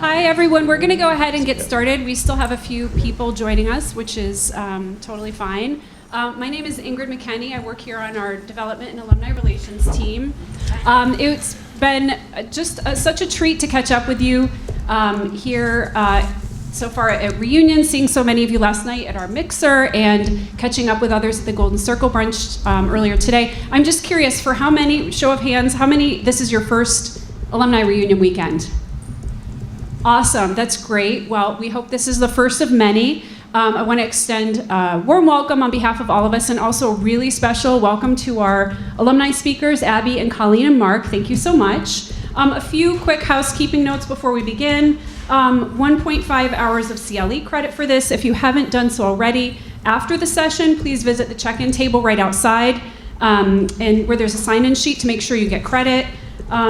Hi everyone, we're going to go ahead and get started. We still have a few people joining us, which is totally fine. My name is Ingrid McKenney. I work here on our Development and Alumni Relations team. It's been just such a treat to catch up with you here so far at Reunion, seeing so many of you last night at our mixer and catching up with others at the Golden Circle brunch earlier today. I'm just curious, for how many, show of hands, how many, this is your first alumni reunion weekend? Awesome, that's great. Well, we hope this is the first of many. I want to extend a warm welcome on behalf of all of us, and also a really special welcome to our alumni speakers, Abby and Colleen and Mark. Thank you so much. A few quick housekeeping notes before we begin. 1.5 hours of CLE credit for this. If you haven't done so already, after the session, please visit the check-in table right outside, and where there's a sign-in sheet to make sure you get credit.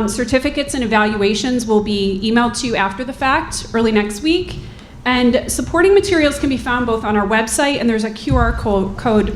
Certificates and evaluations will be emailed to you after the fact, early next week. And supporting materials can be found both on our website, and there's a QR code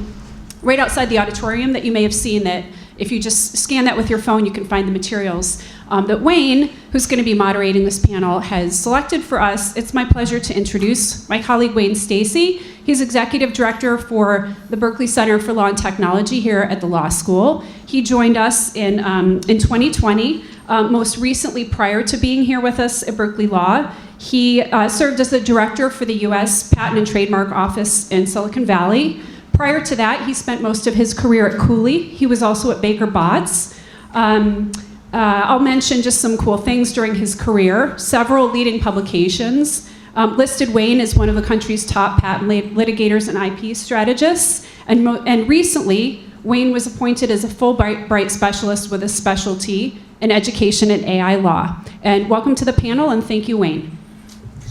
right outside the auditorium that you may have seen, that if you just scan that with your phone, you can find the materials that Wayne, who's going to be moderating this panel, has selected for us. It's my pleasure to introduce my colleague Wayne Stacy. He's Executive Director for the Berkeley Center for Law and Technology here at the Law School. He joined us in 2020, most recently prior to being here with us at Berkeley Law. He served as the Director for the U.S. Patent and Trademark Office in Silicon Valley. Prior to that, he spent most of his career at Cooley. He was also at Baker Botts. I'll mention just some cool things during his career. Several leading publications listed Wayne as one of the country's top patent litigators and IP strategists. And recently, Wayne was appointed as a Fulbright specialist with a specialty in education and AI law. And welcome to the panel, and thank you, Wayne.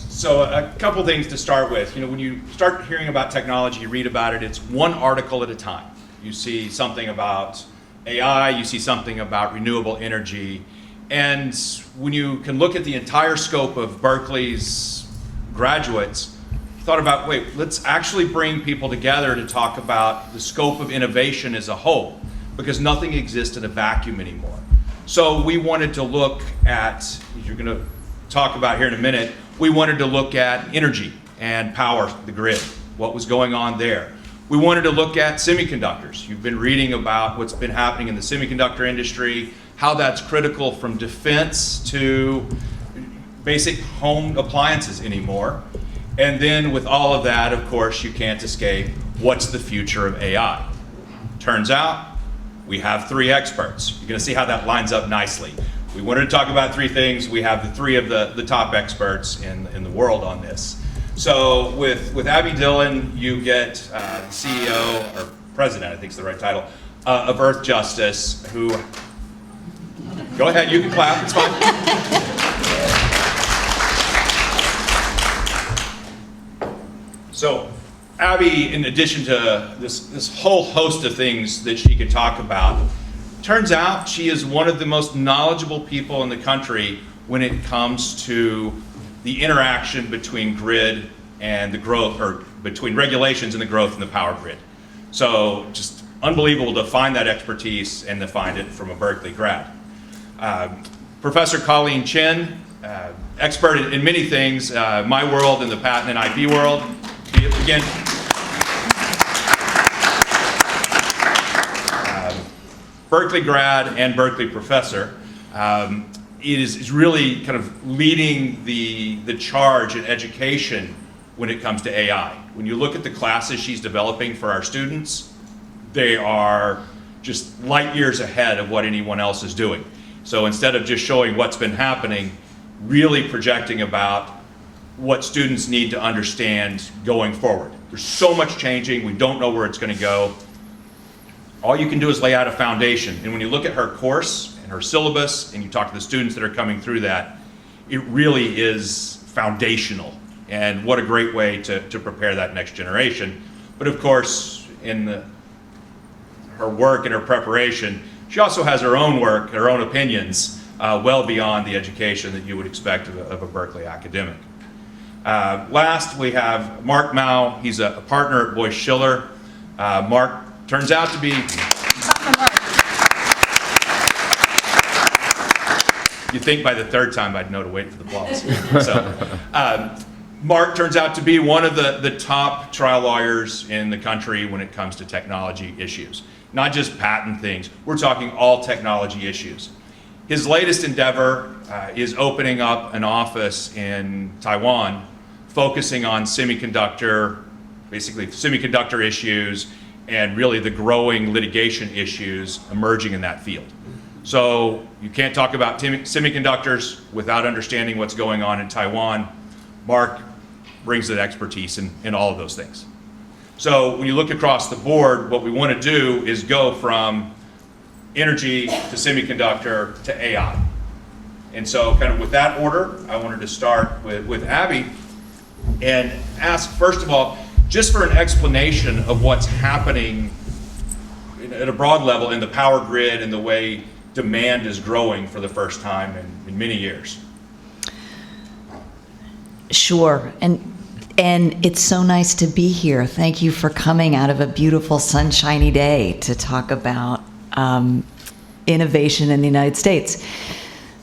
So a couple things to start with. You know, when you start hearing about technology, you read about it, it's one article at a time. You see something about AI, you see something about renewable energy, and when you can look at the entire scope of Berkeley's graduates, thought about, wait, let's actually bring people together to talk about the scope of innovation as a whole, because nothing exists in a vacuum anymore. So we wanted to look at, as you're going to talk about here in a minute, we wanted to look at energy and power, the grid, what was going on there. We wanted to look at semiconductors. You've been reading about what's been happening in the semiconductor industry, how that's critical from defense to basic home appliances anymore. And then with all of that, of course, you can't escape what's the future of AI. Turns out, we have three experts. You're going to see how that lines up nicely. We wanted to talk about three things. We have the three of the top experts in the world on this. So with Abby Dillen, you get the CEO, or president, I think is the right title, of Earthjustice, who, go ahead, you can clap, it's fine. So Abby, in addition to this whole host of things that she could talk about, turns out she is one of the most knowledgeable people in the country when it comes to the interaction between grid and the growth, or between regulations and the growth in the power grid. So just unbelievable to find that expertise and to find it from a Berkeley grad. Professor Colleen Chien, expert in many things, my world and the patent and IP world. Again, Berkeley grad and Berkeley professor. Is really kind of leading the charge in education when it comes to AI. When you look at the classes she's developing for our students, they are just light years ahead of what anyone else is doing. So instead of just showing what's been happening, really projecting about what students need to understand going forward. There's so much changing, we don't know where it's going to go. All you can do is lay out a foundation. And when you look at her course and her syllabus, and you talk to the students that are coming through that, it really is foundational. And what a great way to prepare that next generation. But of course, in her work and her preparation, she also has her own work, her own opinions, well beyond the education that you would expect of a Berkeley academic. Last, we have Mark Mao. He's a partner at Boiues Schiller. Mark turns out to be You'd think by the third time I'd know to wait for the applause. So, Mark turns out to be one of the top trial lawyers in the country when it comes to technology issues. Not just patent things, we're talking all technology issues. His latest endeavor is opening up an office in Taiwan, focusing on basically semiconductor issues, and really the growing litigation issues emerging in that field. So you can't talk about semiconductors without understanding what's going on in Taiwan. Mark brings that expertise in all of those things. So when you look across the board, what we want to do is go from energy to semiconductor to AI. And so kind of with that order, I wanted to start with Abby and ask, first of all, just for an explanation of what's happening at a broad level in the power grid and the way demand is growing for the first time in many years. Sure, and it's so nice to be here. Thank you for coming out of a beautiful sunshiny day to talk about innovation in the United States.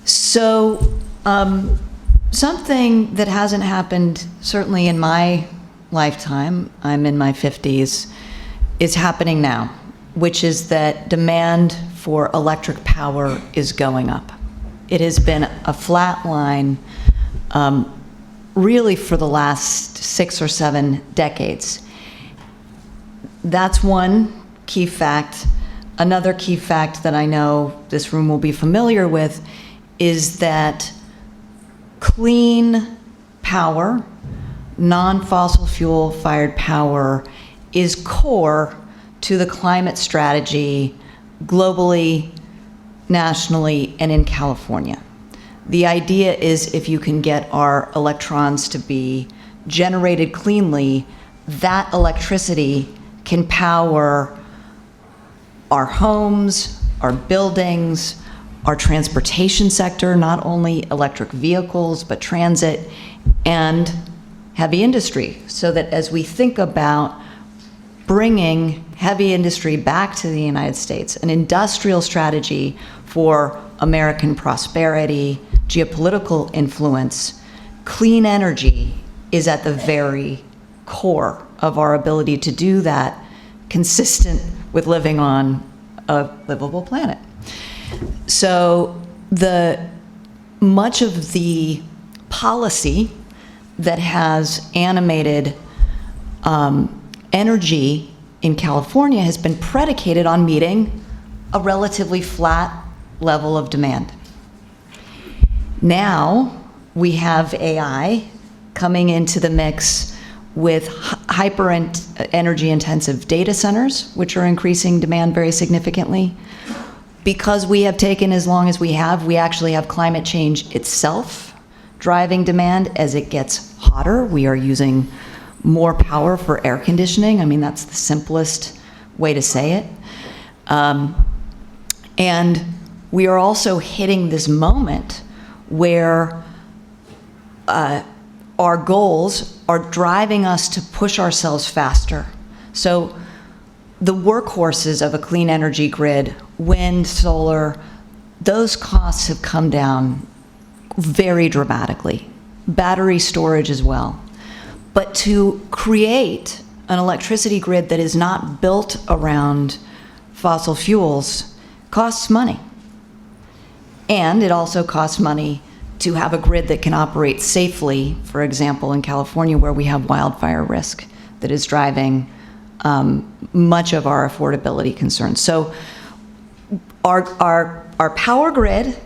So something that hasn't happened certainly in my lifetime, I'm in my 50s, is happening now, which is that demand for electric power is going up. It has been a flat line really for the last 6 or 7 decades. That's one key fact. Another key fact that I know this room will be familiar with is that clean power, non-fossil fuel fired power, is core to the climate strategy globally, nationally, and in California. The idea is if you can get our electrons to be generated cleanly, that electricity can power our homes, our buildings, our transportation sector, not only electric vehicles, but transit, and heavy industry, so that as we think about bringing heavy industry back to the United States, an industrial strategy for American prosperity, geopolitical influence, clean energy is at the very core of our ability to do that, consistent with living on a livable planet. So much of the policy that has animated energy in California has been predicated on meeting a relatively flat level of demand. Now we have AI coming into the mix with hyper energy intensive data centers, which are increasing demand very significantly. Because we have taken as long as we actually have climate change itself driving demand. As it gets hotter, we are using more power for air conditioning. I mean, that's the simplest way to say it. And we are also hitting this moment where our goals are driving us to push ourselves faster. So the workhorses of a clean energy grid, wind, solar, those costs have come down very dramatically. Battery storage as well. But to create an electricity grid that is not built around fossil fuels costs money. And it also costs money to have a grid that can operate safely, for example, in California, where we have wildfire risk that is driving much of our affordability concerns. So our power grid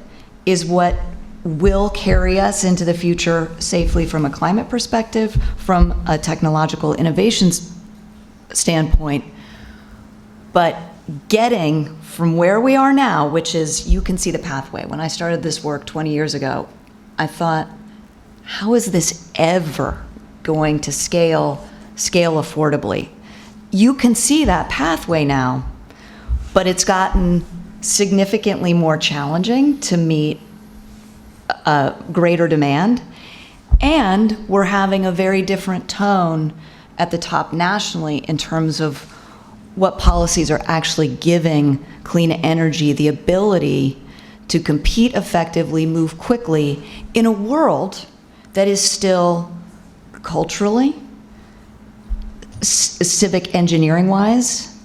is what will carry us into the future safely from a climate perspective, from a technological innovations standpoint. But getting from where we are now, which is, you can see the pathway. When I started this work 20 years ago, I thought, how is this ever going to scale affordably? You can see that pathway now, but it's gotten significantly more challenging to meet greater demand. And we're having a very different tone at the top nationally in terms of what policies are actually giving clean energy the ability to compete effectively, move quickly in a world that is still culturally, civic engineering wise,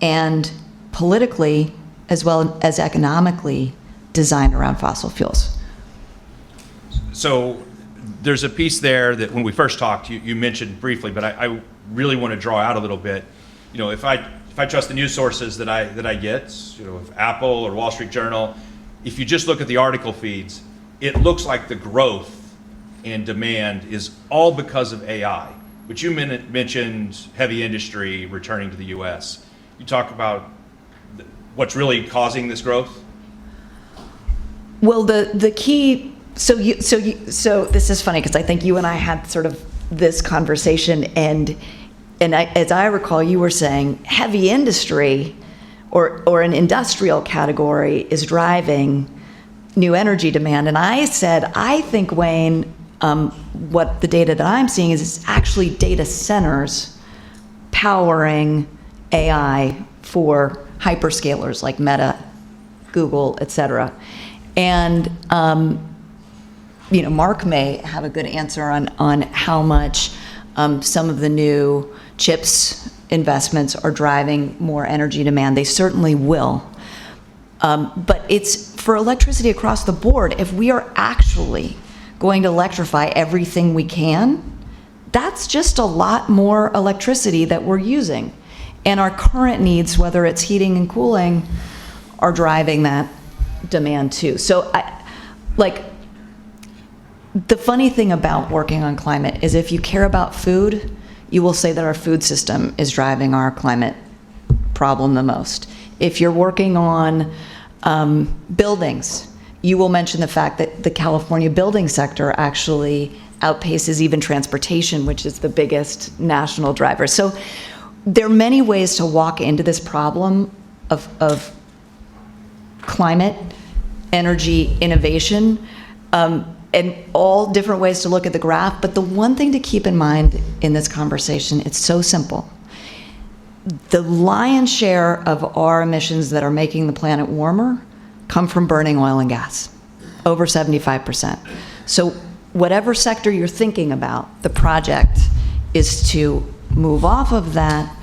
and politically, as well as economically, designed around fossil fuels. So there's a piece there that when we first talked, you mentioned briefly, but I really want to draw out a little bit. You know, if I trust the news sources that I get, you know, if Apple or Wall Street Journal, if you just look at the article feeds, it looks like the growth in demand is all because of AI, which you mentioned heavy industry returning to the U.S. You talk about what's really causing this growth? Well, the key, so this is funny because I think you and I had sort of this conversation, and as I recall, you were saying heavy industry or an industrial category is driving new energy demand, and I said, I think, Wayne, what the data that I'm seeing is it's actually data centers powering AI for hyperscalers like Meta, Google, et cetera. And you know, Mark may have a good answer on how much some of the new chips investments are driving more energy demand. They certainly will. But it's for electricity across the board. If we are actually going to electrify everything we can, that's just a lot more electricity that we're using. And our current needs, whether it's heating and cooling, are driving that demand too. So the funny thing about working on climate is if you care about food, you will say that our food system is driving our climate problem the most. If you're working on buildings, you will mention the fact that the California building sector actually outpaces even transportation, which is the biggest national driver. So there are many ways to walk into this problem of climate, energy, innovation, and all different ways to look at the graph. But the one thing to keep in mind in this conversation, it's so simple. The lion's share of our emissions that are making the planet warmer come from burning oil and gas, over 75%. So whatever sector you're thinking about, the project is to move off of that,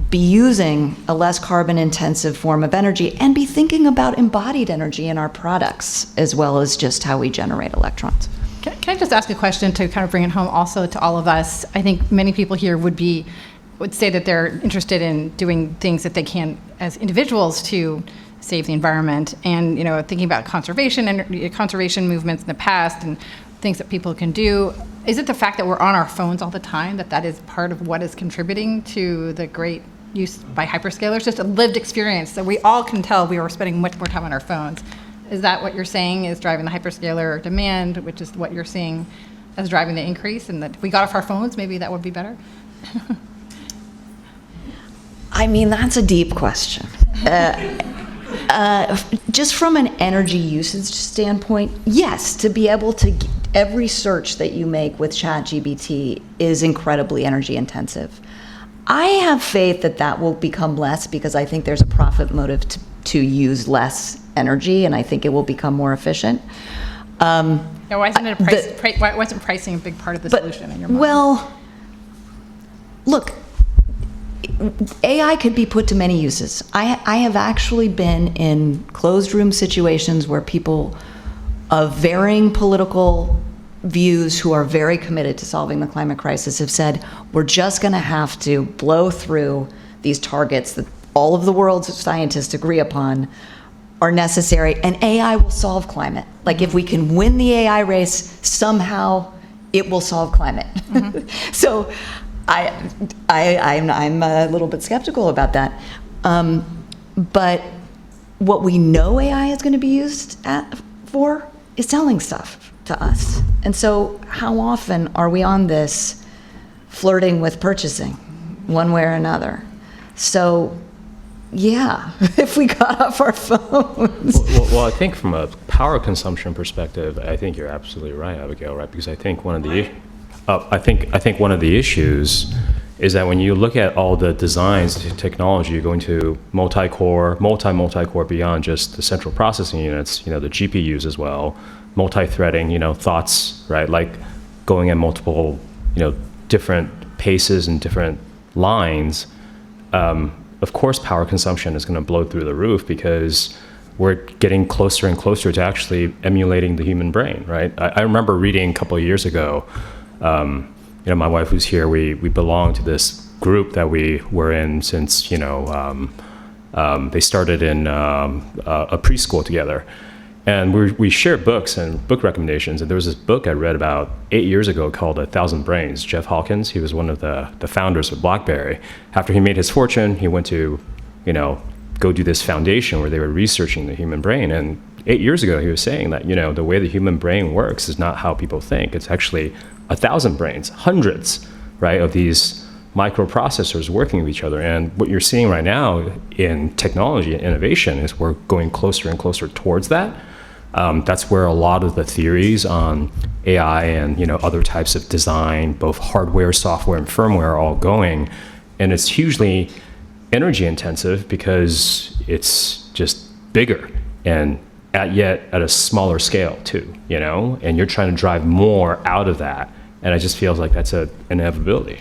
be using a less carbon intensive form of energy, and be thinking about embodied energy in our products as well as just how we generate electrons. Can I just ask a question to kind of bring it home also to all of us? I think many people here would say that they're interested in doing things that they can as individuals to save the environment, and thinking about conservation and conservation movements in the past and things that people can do. Is it the fact that we're on our phones all the time that is part of what is contributing to the great use by hyperscalers? Just a lived experience that we all can tell we are spending much more time on our phones. Is that what you're saying is driving the hyperscaler demand, which is what you're seeing as driving the increase? And that if we got off our phones, maybe that would be better? I mean, that's a deep question. Just from an energy usage standpoint, yes, to be able to, every search that you make with ChatGPT is incredibly energy intensive. I have faith that that will become less because I think there's a profit motive to use less energy, and I think it will become more efficient. Now, why wasn't pricing a big part of the solution in your mind? Well, look, AI could be put to many uses. I have actually been in closed room situations where people of varying political views who are very committed to solving the climate crisis have said, we're just going to have to blow through these targets that all of the world's scientists agree upon are necessary, and AI will solve climate. Like, if we can win the AI race, somehow it will solve climate. Mm-hmm. So I'm a little bit skeptical about that. But what we know AI is going to be used for is selling stuff to us. And so how often are we on this flirting with purchasing one way or another? So yeah, if we got off our phones. Well, I think from a power consumption perspective, I think you're absolutely right, Abigail, right? Because I think one of the I think one of the issues is that when you look at all the designs to technology, you're going to multi-core beyond just the central processing units, the GPUs as well, multi-threading, thoughts, right? Like going at multiple, different paces and different lines. Of course, power consumption is going to blow through the roof because we're getting closer and closer to actually emulating the human brain, right? I remember reading a couple of years ago, my wife who's here, we belong to this group that we were in since, they started in a preschool together. And we share books and book recommendations. And there was this book I read about 8 years ago called 1,000 Brains. Jeff Hawkins, he was one of the founders of BlackBerry. After he made his fortune, he went to, go do this foundation where they were researching the human brain. And 8 years ago, he was saying that, the way the human brain works is not how people think. It's actually 1,000 brains, hundreds, right, of these microprocessors working with each other. And what you're seeing right now in technology and innovation is we're going closer and closer towards that. That's where a lot of the theories on AI and other types of design, both hardware, software, and firmware are all going. And it's hugely energy intensive because it's just bigger and yet at a smaller scale too, and you're trying to drive more out of that. And it just feels like that's an inevitability.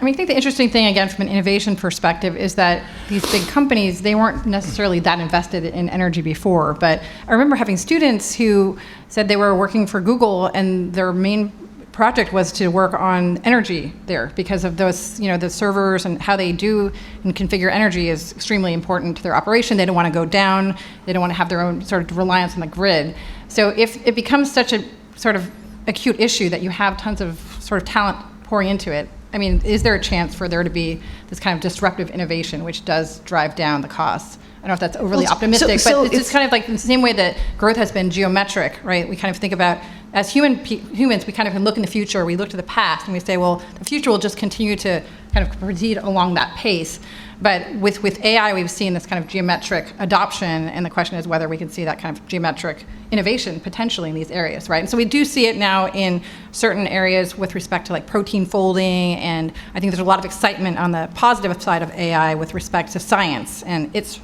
I think the interesting thing, again, from an innovation perspective, is that these big companies, they weren't necessarily that invested in energy before. But I remember having students who said they were working for Google and their main project was to work on energy there because of those, the servers and how they do and configure energy is extremely important to their operation. They don't want to go down. They don't want to have their own sort of reliance on the grid. So if it becomes such a sort of acute issue that you have tons of sort of talent pouring into it, is there a chance for there to be this kind of disruptive innovation which does drive down the costs? I don't know if that's overly optimistic, but it's just kind of like the same way that growth has been geometric, right? We kind of think about, as humans, we kind of can look in the future, we look to the past, and we say, well, the future will just continue to kind of proceed along that pace. But with AI, we've seen this kind of geometric adoption, and the question is whether we can see that kind of geometric innovation potentially in these areas, right? And so we do see it now in certain areas with respect to like protein folding, and I think there's a lot of excitement on the positive side of AI with respect to science and its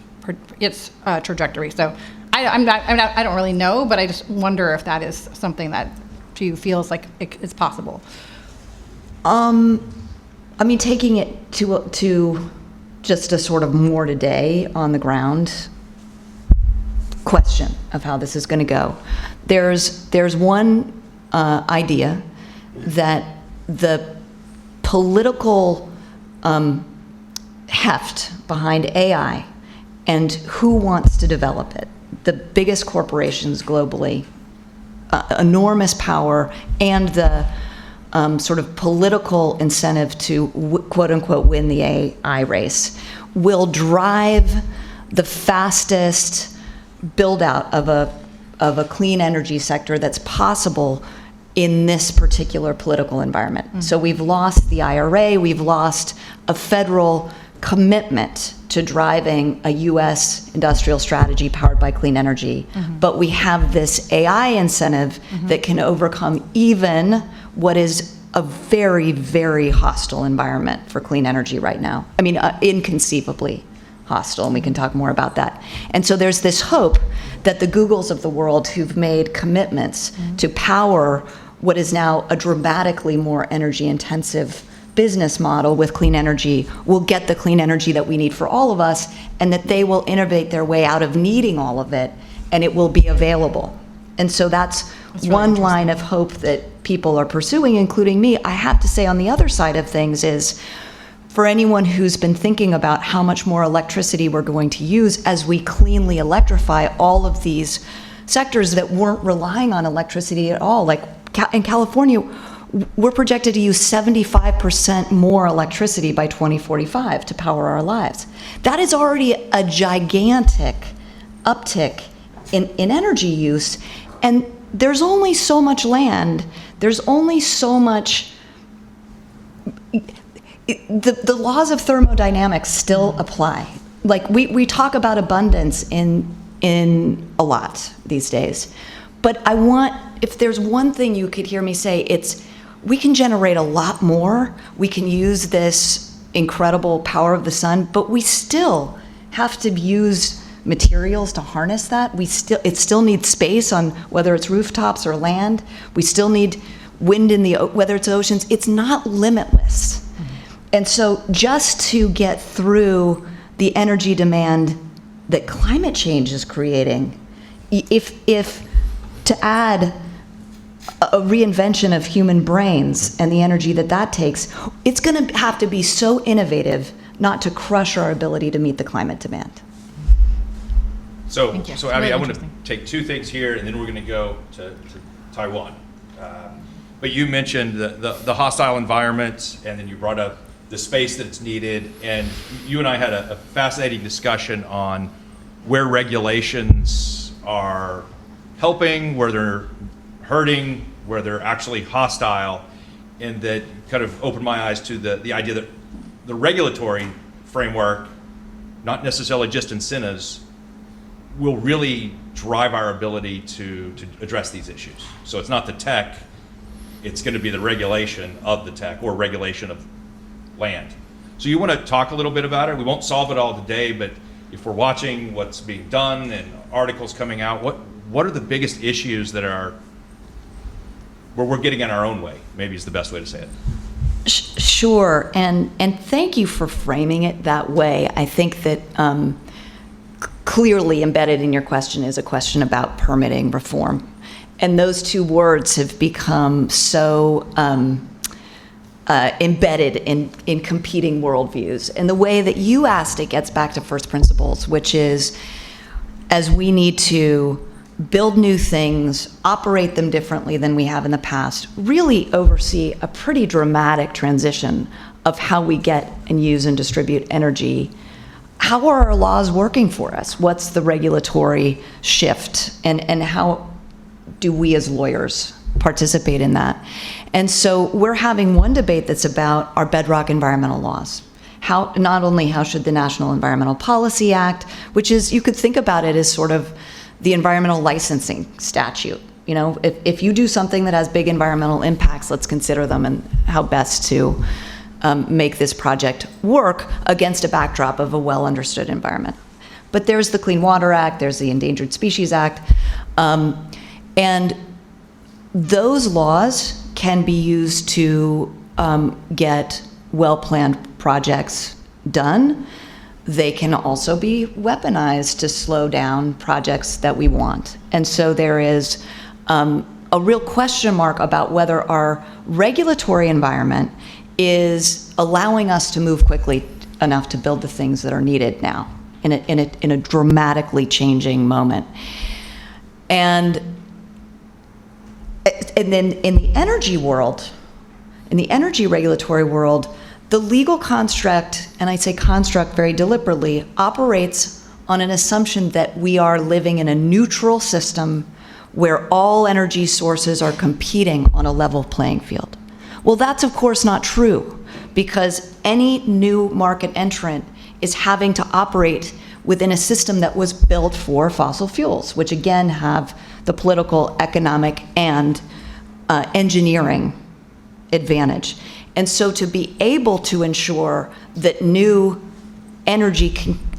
trajectory. So I don't really know, but I just wonder if that is something that to you feels like it's possible. Taking it to just a sort of more today on the ground question of how this is going to go. There's one idea that the political heft behind AI and who wants to develop it, the biggest corporations globally, enormous power, and the sort of political incentive to quote unquote win the AI race will drive the fastest build out of a clean energy sector that's possible in this particular political environment. Mm-hmm. So we've lost the IRA, we've lost a federal commitment to driving a U.S. industrial strategy powered by clean energy, but we have this AI incentive that can overcome even what is a very, very hostile environment for clean energy right now. Inconceivably hostile, and we can talk more about that. And so there's this hope that the Googles of the world who've made commitments to power what is now a dramatically more energy intensive business model with clean energy will get the clean energy that we need for all of us, and that they will innovate their way out of needing all of it, and it will be available. And so that's one line of hope that people are pursuing, including me. I have to say, on the other side of things is, for anyone who's been thinking about how much more electricity we're going to use as we cleanly electrify all of these sectors that weren't relying on electricity at all, like in California, we're projected to use 75% more electricity by 2045 to power our lives. That is already a gigantic uptick in energy use, and there's only so much land, there's only so much, the laws of thermodynamics still apply. Like we talk about abundance in a lot these days, but if there's one thing you could hear me say, it's we can generate a lot more. We can use this incredible power of the sun, but we still have to use materials to harness that. It still needs space on whether it's rooftops or land. We still need wind in whether it's oceans. It's not limitless. And so just to get through the energy demand that climate change is creating, if to add a reinvention of human brains and the energy that takes, it's going to have to be so innovative not to crush our ability to meet the climate demand. So, Thank you. so Abby, Really I want to interesting. take two things here, and then we're going to go to Taiwan. But you mentioned the hostile environment, and then you brought up the space that's needed, and you and I had a fascinating discussion on where regulations are helping, where they're hurting, where they're actually hostile, and that kind of opened my eyes to the idea that the regulatory framework, not necessarily just incentives, will really drive our ability to address these issues. So it's not the tech, it's going to be the regulation of the tech or regulation of land. So you want to talk a little bit about it? We won't solve it all today, but if we're watching what's being done and articles coming out, what are the biggest issues that are where we're getting in our own way, maybe is the best way to say it. Sure, and thank you for framing it that way. I think that clearly embedded in your question is a question about permitting reform. And those two words have become so embedded in competing worldviews. And the way that you asked it gets back to first principles, which is, as we need to build new things, operate them differently than we have in the past, really oversee a pretty dramatic transition of how we get and use and distribute energy. How are our laws working for us? What's the regulatory shift? And how do we as lawyers participate in that? And so we're having one debate that's about our bedrock environmental laws. Not only how should the National Environmental Policy Act, which is, you could think about it as sort of the environmental licensing statute. You know, if you do something that has big environmental impacts, let's consider them and how best to make this project work against a backdrop of a well-understood environment. But there's the Clean Water Act, there's the Endangered Species Act, and those laws can be used to get well-planned projects done. They can also be weaponized to slow down projects that we want. And so there is a real question mark about whether our regulatory environment is allowing us to move quickly enough to build the things that are needed now in a dramatically changing moment. And then in the energy world, in the energy regulatory world, the legal construct, and I say construct very deliberately, operates on an assumption that we are living in a neutral system where all energy sources are competing on a level playing field. Well, that's of course not true, because any new market entrant is having to operate within a system that was built for fossil fuels, which again have the political, economic, and engineering advantage. And so to be able to ensure that new energy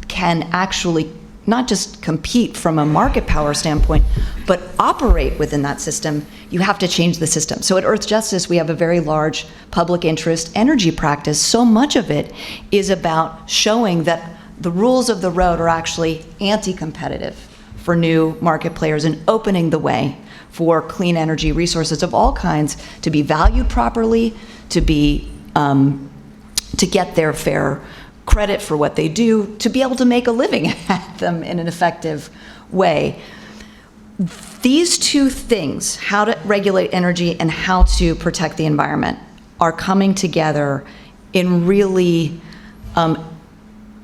can actually not just compete from a market power standpoint, but operate within that system, you have to change the system. So at Earthjustice, we have a very large public interest energy practice. So much of it is about showing that the rules of the road are actually anti-competitive for new market players and opening the way for clean energy resources of all kinds to be valued properly, to be to get their fair credit for what they do, to be able to make a living at them in an effective way. These two things, how to regulate energy and how to protect the environment, are coming together in really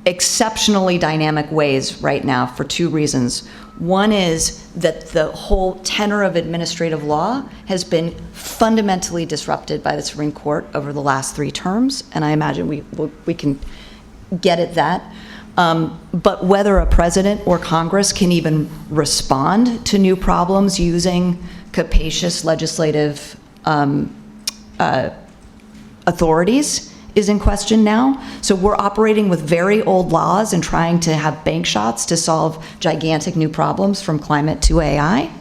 exceptionally dynamic ways right now for two reasons. One is that the whole tenor of administrative law has been fundamentally disrupted by the Supreme Court over the last 3 terms, and I imagine we can get at that. But whether a president or Congress can even respond to new problems using capacious legislative authorities is in question now. So we're operating with very old laws and trying to have bank shots to solve gigantic new problems from climate to AI.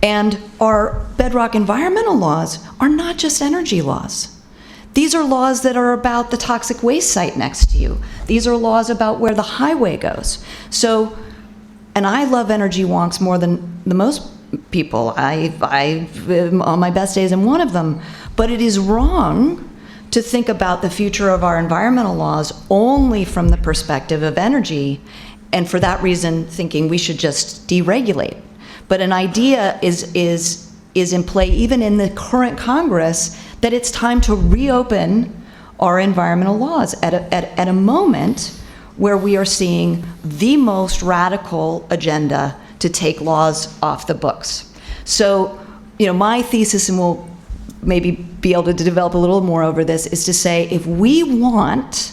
And our bedrock environmental laws are not just energy laws. These are laws that are about the toxic waste site next to you. These are laws about where the highway goes. So, and I love energy wonks more than the most people. I on my best days, I'm one of them. But it is wrong to think about the future of our environmental laws only from the perspective of energy, and for that reason, thinking we should just deregulate. But an idea is in play even in the current Congress that it's time to reopen our environmental laws at a moment where we are seeing the most radical agenda to take laws off the books. So, my thesis, and we'll maybe be able to develop a little more over this, is to say if we want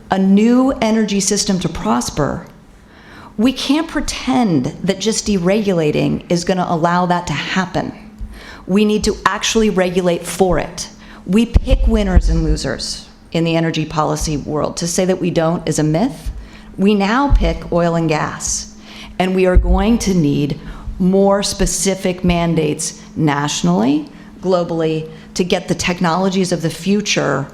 a new energy system to prosper, we can't pretend that just deregulating is going to allow that to happen. We need to actually regulate for it. We pick winners and losers in the energy policy world. To say that we don't is a myth. We now pick oil and gas, and we are going to need more specific mandates nationally, globally, to get the technologies of the future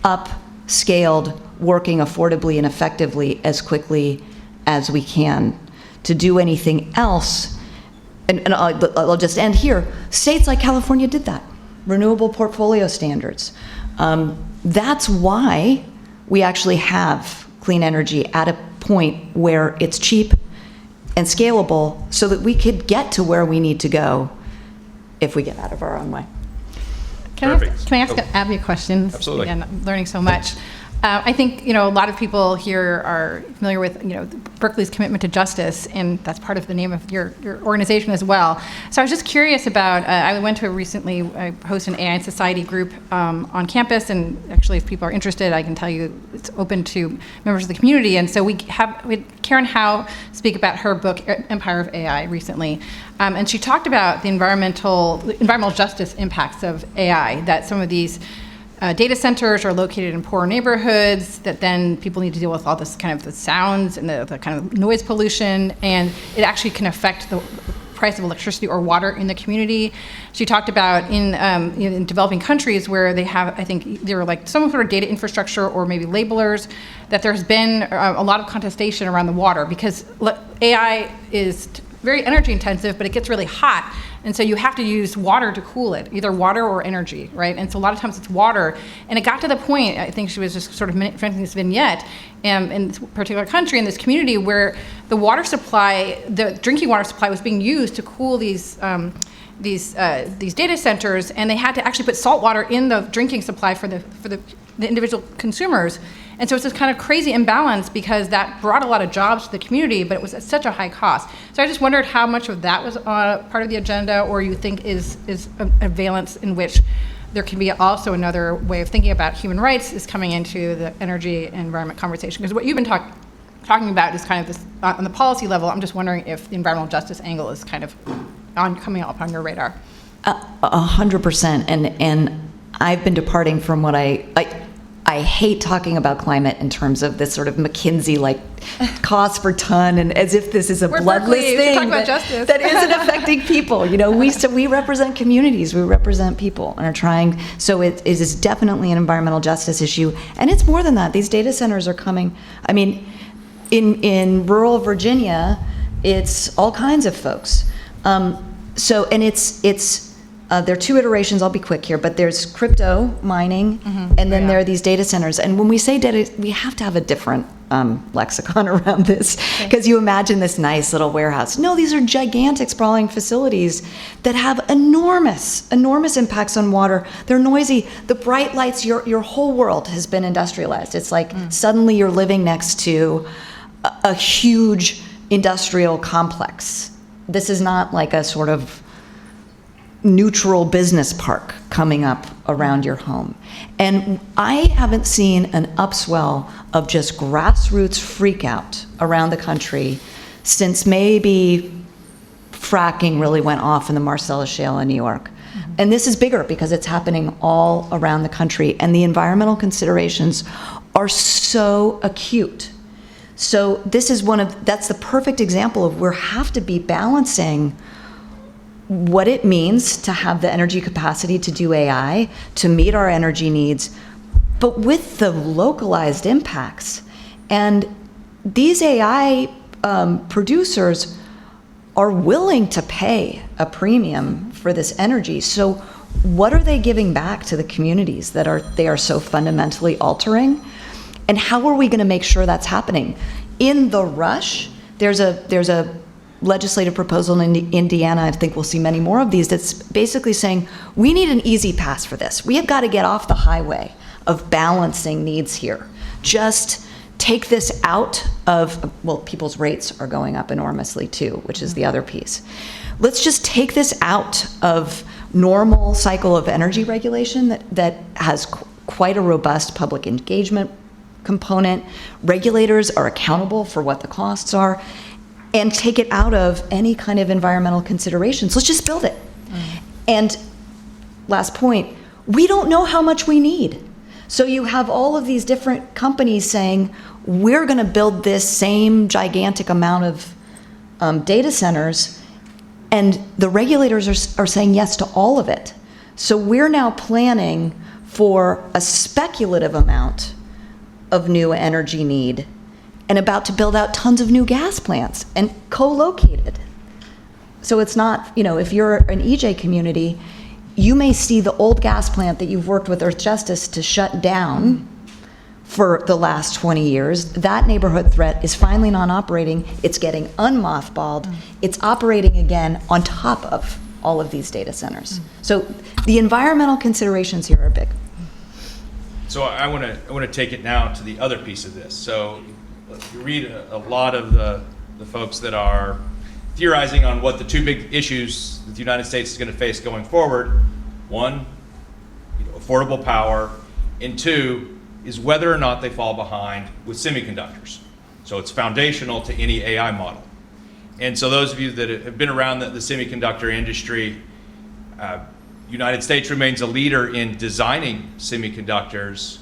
upscaled, working affordably and effectively as quickly as we can. To do anything else, and I'll just end here, states like California did that. Renewable portfolio standards. That's why we actually have clean energy at a point where it's cheap and scalable so that we could get to where we need to go if we get out of our own way. Can I ask Abby a question? Absolutely. Again, I'm learning so much. I think, a lot of people here are familiar with, Berkeley's commitment to justice, and that's part of the name of your organization as well. So I was just curious about, I went to I host an AI and society group on campus, and actually if people are interested, I can tell you it's open to members of the community. And so we had Karen Howe speak about her book, Empire of AI, recently. And she talked about the environmental justice impacts of AI, that some of these data centers are located in poor neighborhoods, that then people need to deal with all this kind of the sounds and the kind of noise pollution, and it actually can affect the price of electricity or water in the community. She talked about in developing countries where they have, I think, there were like some sort of data infrastructure or maybe labelers, that there's been a lot of contestation around the water because AI is very energy intensive, but it gets really hot. And so you have to use water to cool it, either water or energy, right? And so a lot of times it's water. And it got to the point, I think she was just sort of presenting this vignette in this particular country, in this community, where the water supply, the drinking water supply was being used to cool these data centers, and they had to actually put salt water in the drinking supply for the individual consumers. And so it's this kind of crazy imbalance because that brought a lot of jobs to the community, but it was at such a high cost. So I just wondered how much of that was part of the agenda, or you think is a valence in which there can be also another way of thinking about human rights is coming into the energy and environment conversation. Because what you've been talking about is kind of this on the policy level. I'm just wondering if the environmental justice angle is kind of coming up on your radar. 100%, and I've been departing from what I hate talking about climate in terms of this sort of McKinsey like cost per ton, and as if this is a bloodless thing that isn't affecting people. We represent communities, we represent people, and are trying. So it is definitely an environmental justice issue, and it's more than that. These data centers are coming. I mean, in rural Virginia, it's all kinds of folks. There are two iterations, I'll be quick here, but there's crypto mining, and then there are these data centers. And when we say data, we have to have a different lexicon around this, because you imagine this nice little warehouse. No, these are gigantic, sprawling facilities that have enormous impacts on water. They're noisy. The bright lights, your whole world has been industrialized. It's like suddenly you're living next to a huge industrial complex. This is not like a sort of neutral business park coming up around your home. And I haven't seen an upswell of just grassroots freak out around the country since maybe fracking really went off in the Marcellus Shale in New York. And this is bigger because it's happening all around the country, and the environmental considerations are so acute. So this is that's the perfect example of where we have to be balancing what it means to have the energy capacity to do AI, to meet our energy needs, but with the localized impacts. And these AI producers are willing to pay a premium for this energy. So what are they giving back to the communities that they are so fundamentally altering? And how are we going to make sure that's happening? In the rush, there's a legislative proposal in Indiana, I think we'll see many more of these, that's basically saying we need an easy pass for this. We have got to get off the highway of balancing needs here. Just take this out of, well, people's rates are going up enormously too, which is the other piece. Let's just take this out of normal cycle of energy regulation that has quite a robust public engagement component. Regulators are accountable for what the costs are, and take it out of any kind of environmental considerations. Let's just build it. And last point, we don't know how much we need. So you have all of these different companies saying, we're going to build this same gigantic amount of data centers, and the regulators are saying yes to all of it. So we're now planning for a speculative amount of new energy need and about to build out tons of new gas plants and co-located. So it's not, if you're an EJ community, you may see the old gas plant that you've worked with Earthjustice to shut down for the last 20 years. That neighborhood threat is finally non-operating. It's getting unmothballed. It's operating again on top of all of these data centers. So the environmental considerations here are big. So I want to take it now to the other piece of this. So you read a lot of the folks that are theorizing on what the two big issues that the United States is going to face going forward. One, affordable power, and two is whether or not they fall behind with semiconductors. So it's foundational to any AI model. And so those of you that have been around the semiconductor industry, United States remains a leader in designing semiconductors,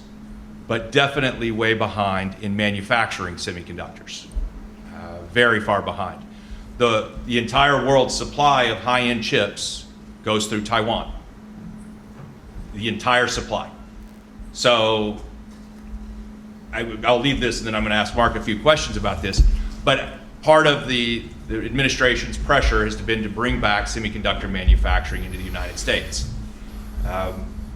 but definitely way behind in manufacturing semiconductors, very far behind. The entire world's supply of high-end chips goes through Taiwan, the entire supply. So I'll leave this and then I'm going to ask Mark a few questions about this, but part of the administration's pressure has been to bring back semiconductor manufacturing into the United States.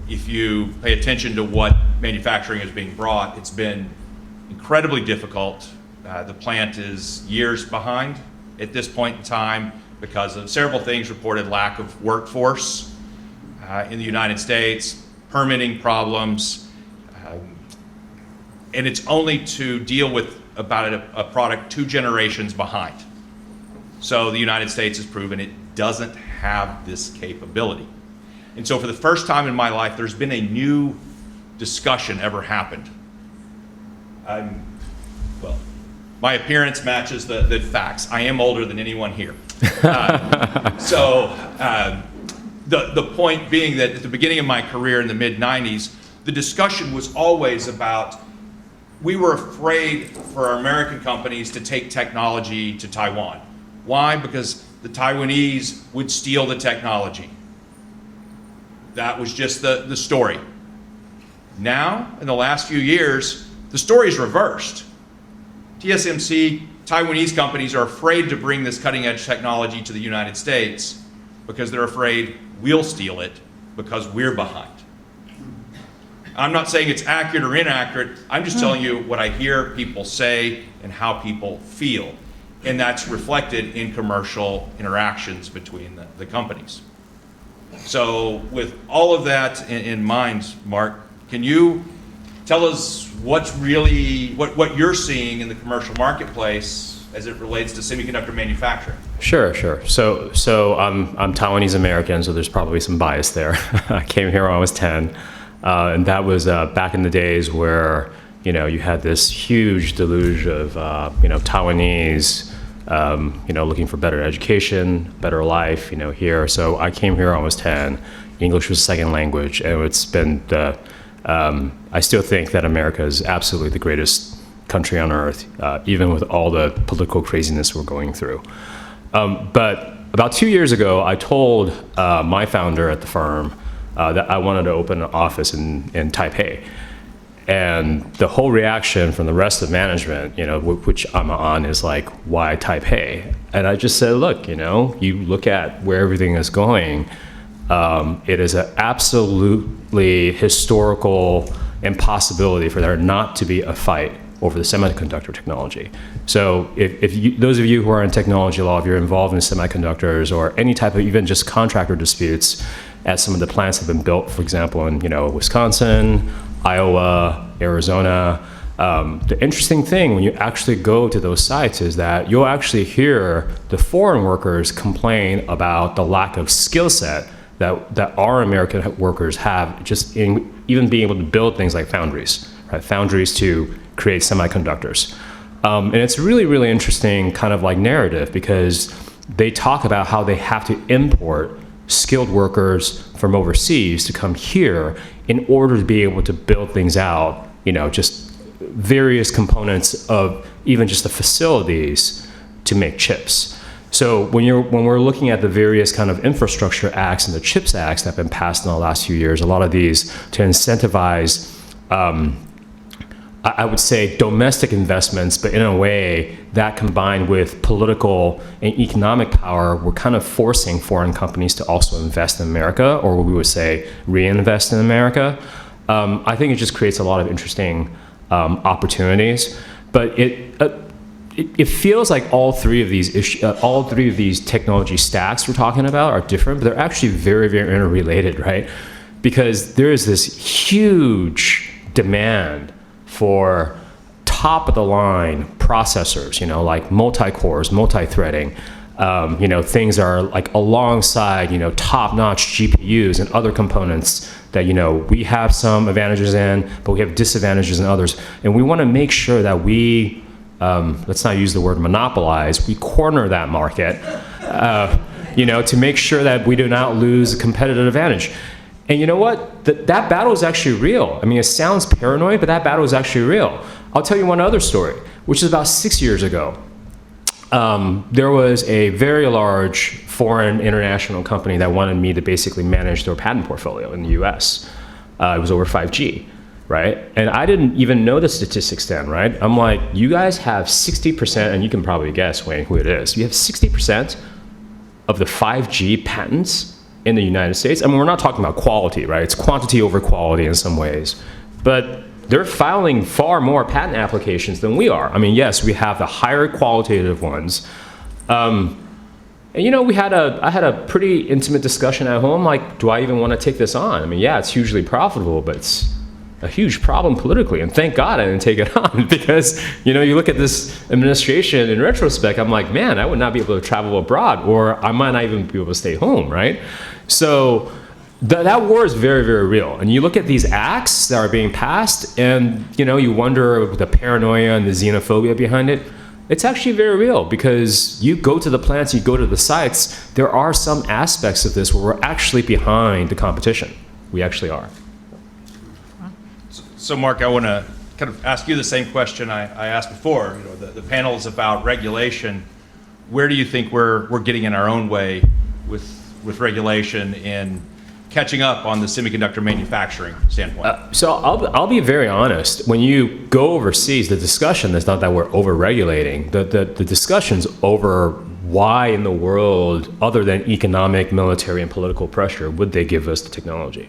If you pay attention to what manufacturing is being brought, it's been incredibly difficult. The plant is years behind at this point in time because of several things reported: lack of workforce in the United States, permitting problems, and it's only to deal with about a product 2 generations behind. So the United States has proven it doesn't have this capability. And so for the first time in my life, there's been a new discussion ever happened. Well, my appearance matches the facts. I am older than anyone here. The point being that at the beginning of my career in the mid-90s, the discussion was always about, we were afraid for our American companies to take technology to Taiwan. Why? Because the Taiwanese would steal the technology. That was just the story. Now, in the last few years, the story's reversed. TSMC, Taiwanese companies are afraid to bring this cutting-edge technology to the United States because they're afraid we'll steal it because we're behind. I'm not saying it's accurate or inaccurate. I'm just telling you what I hear people say and how people feel. And that's reflected in commercial interactions between the companies. So with all of that in mind, Mark, can you tell us what you're seeing in the commercial marketplace as it relates to semiconductor manufacturing? Sure. So I'm Taiwanese American, so there's probably some bias there. I came here when I was 10, and that was back in the days where you had this huge deluge of Taiwanese looking for better education, better life here. So I came here when I was 10. English was a second language, and it's been I still think that America is absolutely the greatest country on earth, even with all the political craziness we're going through. But about 2 years ago, I told my founder at the firm that I wanted to open an office in Taipei. And the whole reaction from the rest of management, which I'm on, is like, why Taipei? And I just said, look, you look at where everything is going, it is an absolutely historical impossibility for there not to be a fight over the semiconductor technology. So if those of you who are in technology law, if you're involved in semiconductors or any type of even just contractor disputes, as some of the plants have been built, for example, in Wisconsin, Iowa, Arizona. The interesting thing when you actually go to those sites is that you'll actually hear the foreign workers complain about the lack of skill set that our American workers have just in even being able to build things like foundries, right? Foundries to create semiconductors. And it's really, really interesting kind of like narrative because they talk about how they have to import skilled workers from overseas to come here in order to be able to build things out, just various components of even just the facilities to make chips. So when we're looking at the various kind of infrastructure acts and the CHIPS Acts that have been passed in the last few years, a lot of these to incentivize I would say domestic investments, but in a way that combined with political and economic power, we're kind of forcing foreign companies to also invest in America, or what we would say reinvest in America. I think it just creates a lot of interesting opportunities, but it feels like all three of these technology stacks we're talking about are different, but they're actually very, very interrelated, right? Because there is this huge demand for top-of-the-line processors, like multi-cores, multi-threading, things are like alongside, top-notch GPUs and other components that, we have some advantages in, but we have disadvantages in others. And we want to make sure that we, let's not use the word monopolize, we corner that market, to make sure that we do not lose a competitive advantage. And you know what? That battle is actually real. I mean, it sounds paranoid, but that battle is actually real. I'll tell you one other story, which is about 6 years ago. There was a very large foreign international company that wanted me to basically manage their patent portfolio in the US. It was over 5G, right? And I didn't even know the statistics then, right? I'm like, you guys have 60%, and you can probably guess, Wayne, who it is. You have 60% of the 5G patents in the United States. I mean, we're not talking about quality, right? It's quantity over quality in some ways. But they're filing far more patent applications than we are. I mean, yes, we have the higher qualitative ones. And I had a pretty intimate discussion at home, like, do I even want to take this on? I mean, yeah, it's hugely profitable, but it's a huge problem politically. And thank God I didn't take it on because, you look at this administration in retrospect, I'm like, man, I would not be able to travel abroad, or I might not even be able to stay home, right? So that war is very, very real. And you look at these acts that are being passed and, you wonder the paranoia and the xenophobia behind it. It's actually very real because you go to the plants, you go to the sites, there are some aspects of this where we're actually behind the competition. We actually are. So Mark, I want to kind of ask you the same question I asked before. The panel is about regulation. Where do you think we're getting in our own way with regulation and catching up on the semiconductor manufacturing standpoint? So I'll be very honest. When you go overseas, the discussion is not that we're over-regulating. The discussion's over why in the world, other than economic, military, and political pressure, would they give us the technology,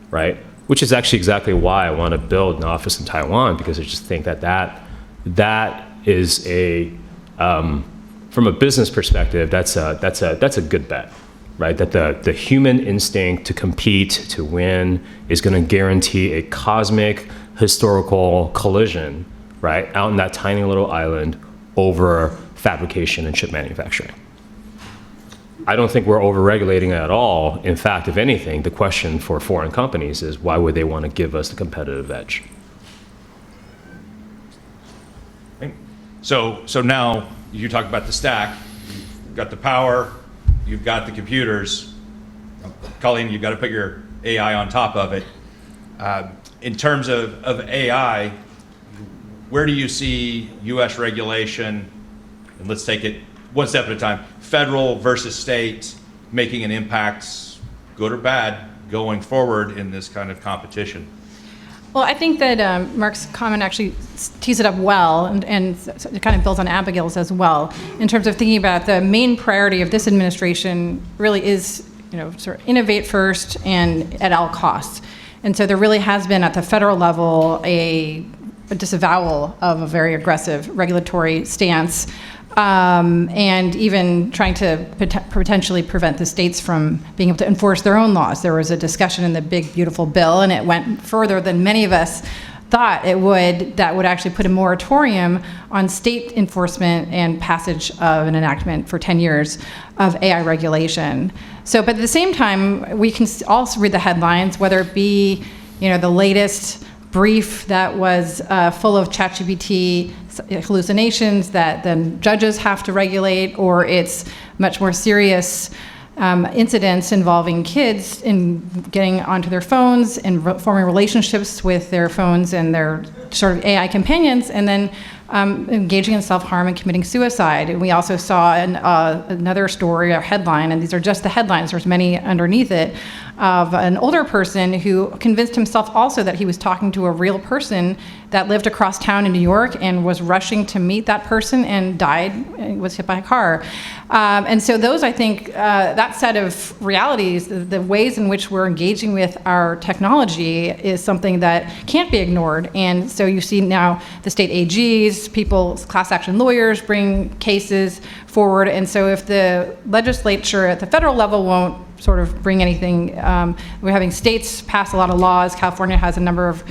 right? Which is actually exactly why I want to build an office in Taiwan, because I just think that is a, from a business perspective, that's a good bet. Right, that the human instinct to compete, to win, is going to guarantee a cosmic historical collision, right, out in that tiny little island over fabrication and chip manufacturing. I don't think we're over-regulating it at all. In fact, if anything, the question for foreign companies is why would they want to give us the competitive edge? So now you talk about the stack. You've got the power. You've got the computers. Colleen, you've got to put your AI on top of it. In terms of AI, where do you see U.S. regulation, and let's take it one step at a time, federal versus state, making an impact, good or bad, going forward in this kind of competition? Well, I think that Mark's comment actually tees it up well, and so it kind of builds on Abigail's as well, in terms of thinking about the main priority of this administration really is, sort of innovate first and at all costs. And so there really has been at the federal level a disavowal of a very aggressive regulatory stance, and even trying to potentially prevent the states from being able to enforce their own laws. There was a discussion in the big, beautiful bill, and it went further than many of us thought it would, that would actually put a moratorium on state enforcement and passage of an enactment for 10 years of AI regulation. So, but at the same time, we can also read the headlines, whether it be, the latest brief that was full of ChatGPT hallucinations that then judges have to regulate, or it's much more serious incidents involving kids in getting onto their phones and forming relationships with their phones and their sort of AI companions, and then engaging in self-harm and committing suicide. And we also saw another story, a headline, and these are just the headlines, there's many underneath it, of an older person who convinced himself also that he was talking to a real person that lived across town in New York and was rushing to meet that person and died and was hit by a car. And so those, I think, that set of realities, the ways in which we're engaging with our technology is something that can't be ignored. And so you see now the state AGs, people, class action lawyers bring cases forward. And so if the legislature at the federal level won't sort of bring anything, we're having states pass a lot of laws. California has a number of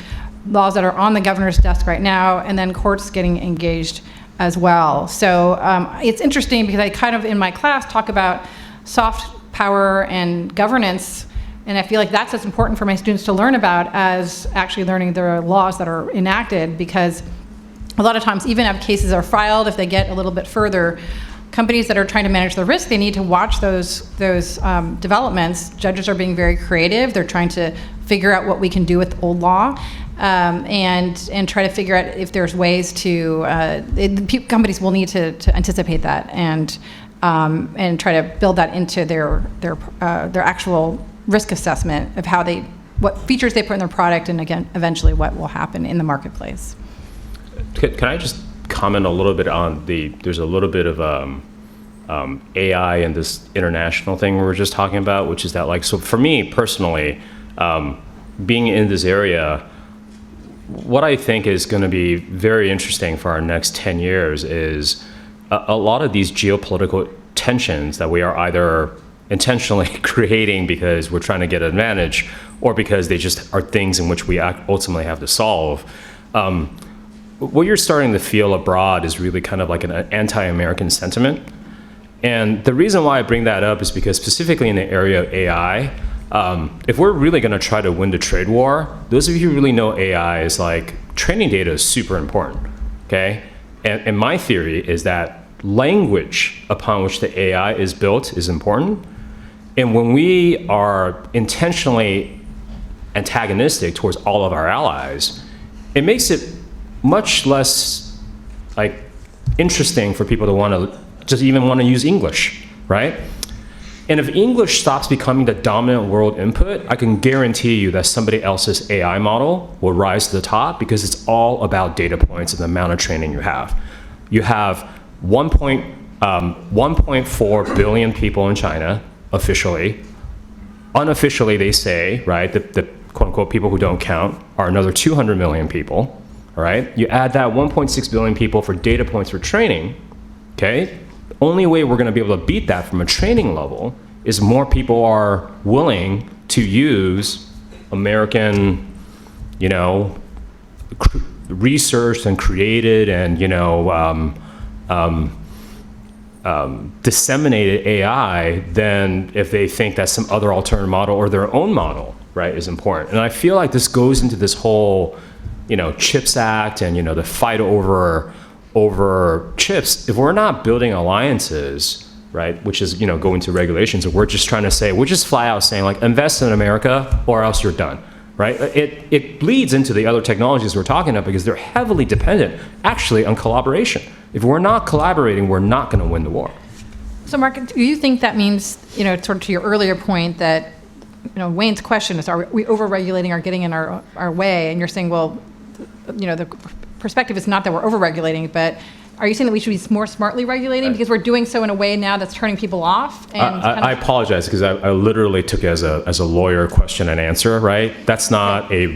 laws that are on the governor's desk right now, and then courts getting engaged as well. So it's interesting because I kind of in my class talk about soft power and governance, and I feel like that's as important for my students to learn about as actually learning the laws that are enacted, because a lot of times even if cases are filed, if they get a little bit further, companies that are trying to manage the risk, they need to watch those developments. Judges are being very creative. They're trying to figure out what we can do with old law, and try to figure out if there's ways to. Companies will need to anticipate that and try to build that into their actual risk assessment of what features they put in their product, and again, eventually what will happen in the marketplace. Can I just comment a little bit on there's a little bit of AI and this international thing we were just talking about, which is that, so for me personally, being in this area, what I think is going to be very interesting for our next 10 years is a lot of these geopolitical tensions that we are either intentionally creating because we're trying to get an advantage, or because they just are things in which we ultimately have to solve. What you're starting to feel abroad is really kind of like an anti-American sentiment. And the reason why I bring that up is because specifically in the area of AI, if we're really going to try to win the trade war, those of you who really know AI is like training data is super important, okay? And my theory is that language upon which the AI is built is important. And when we are intentionally antagonistic towards all of our allies, it makes it much less interesting for people to want to just even want to use English, right? And if English stops becoming the dominant world input, I can guarantee you that somebody else's AI model will rise to the top, because it's all about data points and the amount of training you have. You have 1.4 billion people in China, officially. Unofficially, they say, right, the quote unquote people who don't count are another 200 million people. All right, you add that 1.6 billion people for data points for training, okay? Only way we're gonna be able to beat that from a training level is more people are willing to use American, researched and created and, disseminated AI than if they think that some other alternative model or their own model, right, is important. And I feel like this goes into this whole CHIPS Act and, the fight over chips. If we're not building alliances right? Which is, going to regulations. And we're just we're just flat out saying, like, invest in America or else you're done, right? It bleeds into the other technologies we're talking about because they're heavily dependent, actually, on collaboration. If we're not collaborating, we're not going to win the war. So, Mark, do you think that means, sort of to your earlier point that, Wayne's question is, are we over-regulating or getting in our way? And you're saying, well, the perspective is not that we're over-regulating, but are you saying that we should be more smartly regulating because we're doing so in a way now that's turning people off? And I apologize because I literally took it as a lawyer question and answer, right? That's not a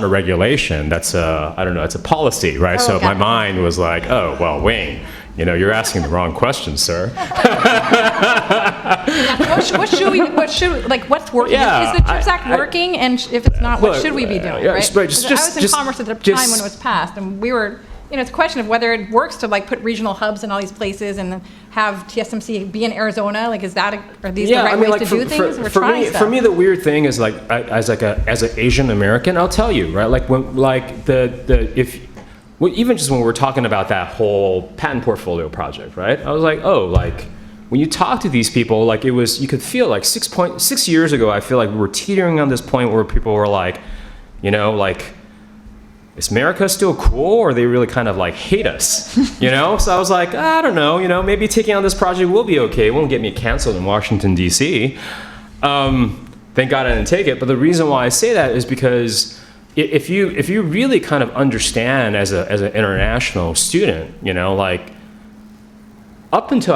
regulation. That's it's a policy, right? So my mind was like, oh, well, Wayne, you're asking the wrong question, sir. What's working? Yeah, is the CHIPS Act working? And if it's not, what should we be doing, right? Right, I was in commerce at the time when it was passed, and we were, it's a question of whether it works to put regional hubs in all these places and then have TSMC be in Arizona. Like, are these the right ways to do things? We're trying stuff. For me, the weird thing is as an Asian American, I'll tell you, right? Like when even just when we're talking about that whole patent portfolio project, right? I was like, oh, when you talk to these people, you could feel 6 years ago, I feel like we were teetering on this point where people were like, is America still cool, or they really kind of hate us, So I was like, I don't know, maybe taking on this project will be okay. It won't get me canceled in Washington, D.C. Thank God I didn't take it. But the reason why I say that is because if you really kind of understand as an international student, up until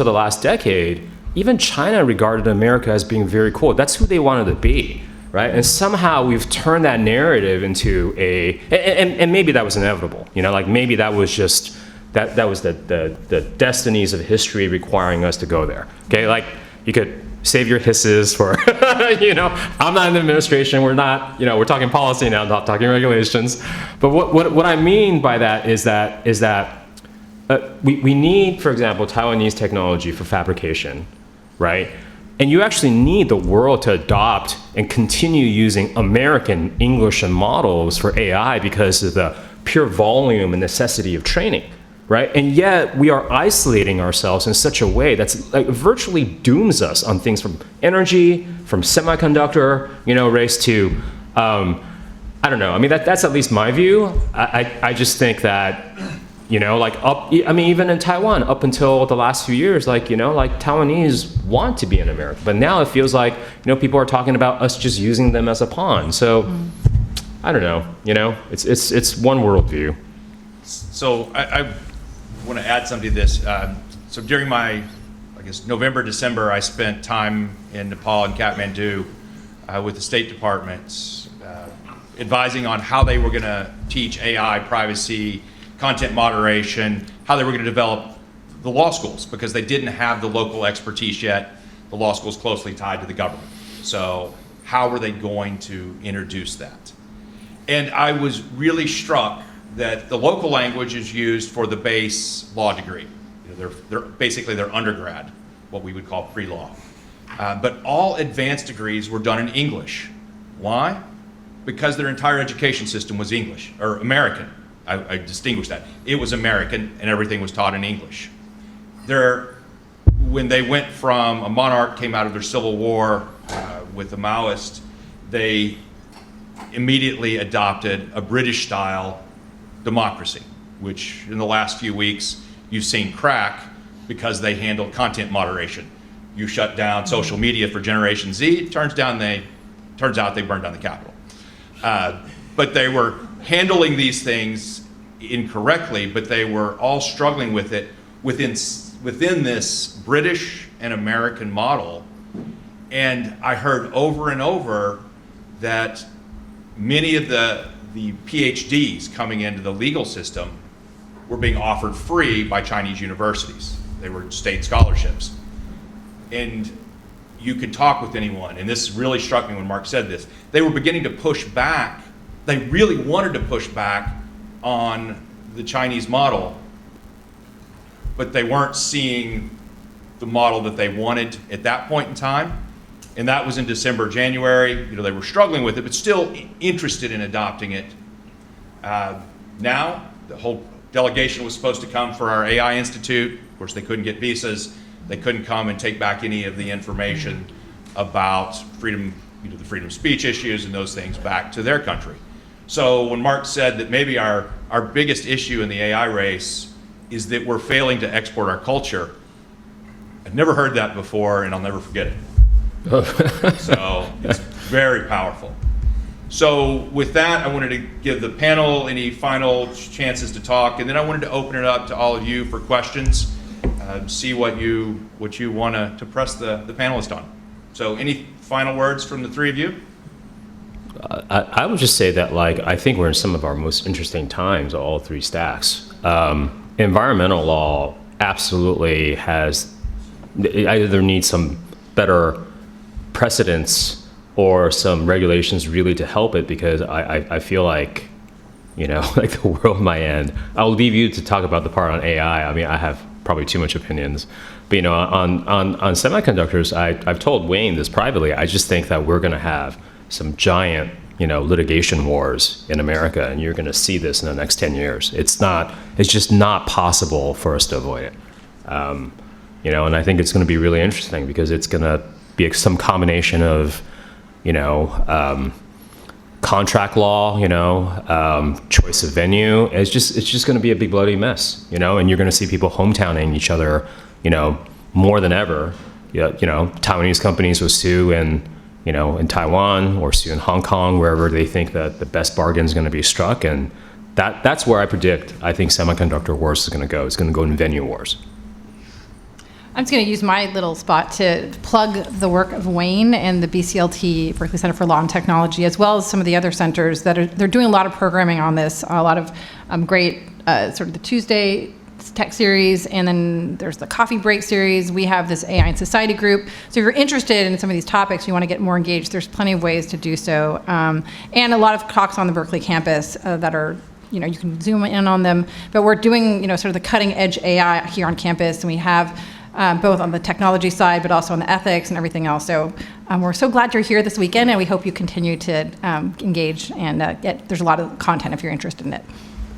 the last decade, even China regarded America as being very cool. That's who they wanted to be. Right, and somehow we've turned that narrative into and maybe that was inevitable. Maybe that was just that was the destinies of history requiring us to go there. Okay, you could save your hisses for, I'm not in the administration. We're not, we're talking policy now, not talking regulations. But what I mean by that is that we need, for example, Taiwanese technology for fabrication, right? And you actually need the world to adopt and continue using American English and models for AI because of the pure volume and necessity of training, right? And yet we are isolating ourselves in such a way that's virtually dooms us on things from energy, from semiconductor, race to, I don't know. I mean, that's at least my view. I just think that, even in Taiwan, up until the last few years, Taiwanese want to be in America. But now it feels like, people are talking about us just using them as a pawn. So, I don't know, it's one worldview. So I want to add something to this. So during my, November, December, I spent time in Nepal and Kathmandu with the State Department, advising on how they were going to teach AI, privacy, content moderation, how they were going to develop the law schools, because they didn't have the local expertise yet. The law school is closely tied to the government. So how were they going to introduce that? And I was really struck that the local language is used for the base law degree. They're basically their undergrad, what we would call pre-law. But all advanced degrees were done in English. Why? Because their entire education system was English, or American. I distinguish that. It was American, and everything was taught in English. When they went from, a monarch came out of their civil war with the Maoists, they immediately adopted a British-style democracy, which in the last few weeks you've seen crack because they handled content moderation. You shut down social media for Generation Z, turns out they burned down the Capitol. But they were handling these things incorrectly, but they were all struggling with it within this British and American model. And I heard over and over that many of the PhDs coming into the legal system were being offered free by Chinese universities. They were state scholarships. And you could talk with anyone, and this really struck me when Mark said this. They were beginning to push back. They really wanted to push back on the Chinese model, but they weren't seeing the model that they wanted at that point in time. And that was in December, January. They were struggling with it, but still interested in adopting it. Now, the whole delegation was supposed to come for our AI Institute. Of course, they couldn't get visas. They couldn't come and take back any of the information about freedom, the freedom of speech issues and those things back to their country. So when Mark said that maybe our biggest issue in the AI race is that we're failing to export our culture, I've never heard that before, and I'll never forget it. So it's very powerful. So with that, I wanted to give the panel any final chances to talk, and then I wanted to open it up to all of you for questions, see what you want to press the panelists on. So any final words from the three of you? I would just say that, like, I think we're in some of our most interesting times, all three stacks. Environmental law absolutely it either needs some better precedents or some regulations really to help it, because I feel like, like the world might end. I'll leave you to talk about the part on AI. I mean, I have probably too much opinions. But, on semiconductors, I've told Wayne this privately. I just think that we're going to have some giant, litigation wars in America, and you're going to see this in the next 10 years. It's just not possible for us to avoid it. And I think it's going to be really interesting, because it's going to be some combination of, contract law, choice of venue. It's just going to be a big bloody mess, and you're going to see people hometowning each other, more than ever. Taiwanese companies will sue in Taiwan or sue in Hong Kong, wherever they think that the best bargain is going to be struck. And that's where I think semiconductor wars is going to go. It's going to go in venue wars. I'm just going to use my little spot to plug the work of Wayne and the BCLT, Berkeley Center for Law and Technology, as well as some of the other centers they're doing a lot of programming on this, a lot of great sort of the Tuesday tech series, and then there's the coffee break series. We have this AI in Society group. So if you're interested in some of these topics, you want to get more engaged, there's plenty of ways to do so. And a lot of talks on the Berkeley campus that are, you can zoom in on them. But we're doing, sort of the cutting edge AI here on campus, and we have both on the technology side, but also on the ethics and everything else. So we're so glad you're here this weekend, and we hope you continue to engage, and there's a lot of content if you're interested in it.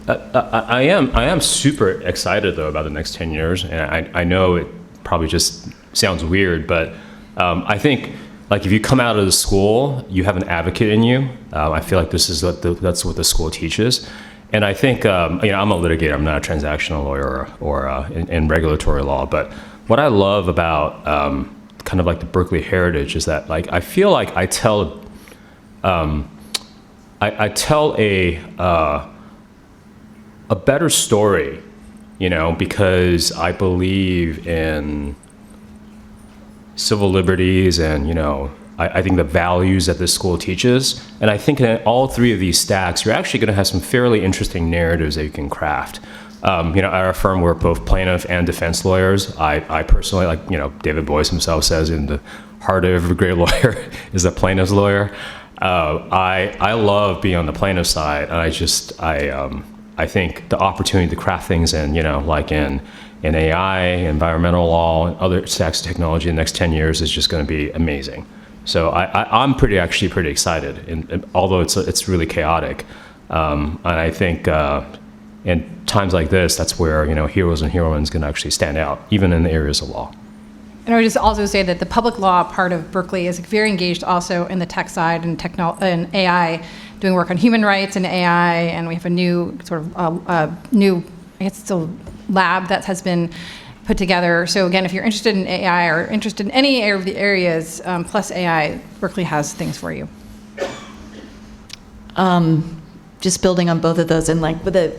I am super excited, though, about the next 10 years. And I know it probably just sounds weird, but I think, like, if you come out of the school, you have an advocate in you. I feel like that's what the school teaches. And I think, I'm a litigator. I'm not a transactional lawyer or in regulatory law. But what I love about kind of like the Berkeley heritage is that, like, I feel like I tell a better story, because I believe in civil liberties and, I think the values that this school teaches. And I think in all three of these stacks, you're actually going to have some fairly interesting narratives that you can craft. At our firm, we're both plaintiff and defense lawyers. I personally, like, David Boies himself says, in the heart of every great lawyer is a plaintiff's lawyer. I love being on the plaintiff side, and I think the opportunity to craft things in, like in AI, environmental law, and other stacks of technology in the next 10 years is just going to be amazing. So I'm pretty excited, and although it's really chaotic. And I think in times like this, that's where, heroes and heroines can actually stand out, even in the areas of law. And I would just also say that the public law part of Berkeley is very engaged also in the tech side and and AI, doing work on human rights and AI, and we have a new sort of it's a lab that has been put together. So again, if you're interested in AI or interested in any of the areas plus AI, Berkeley has things for you. Just building on both of those, and like with a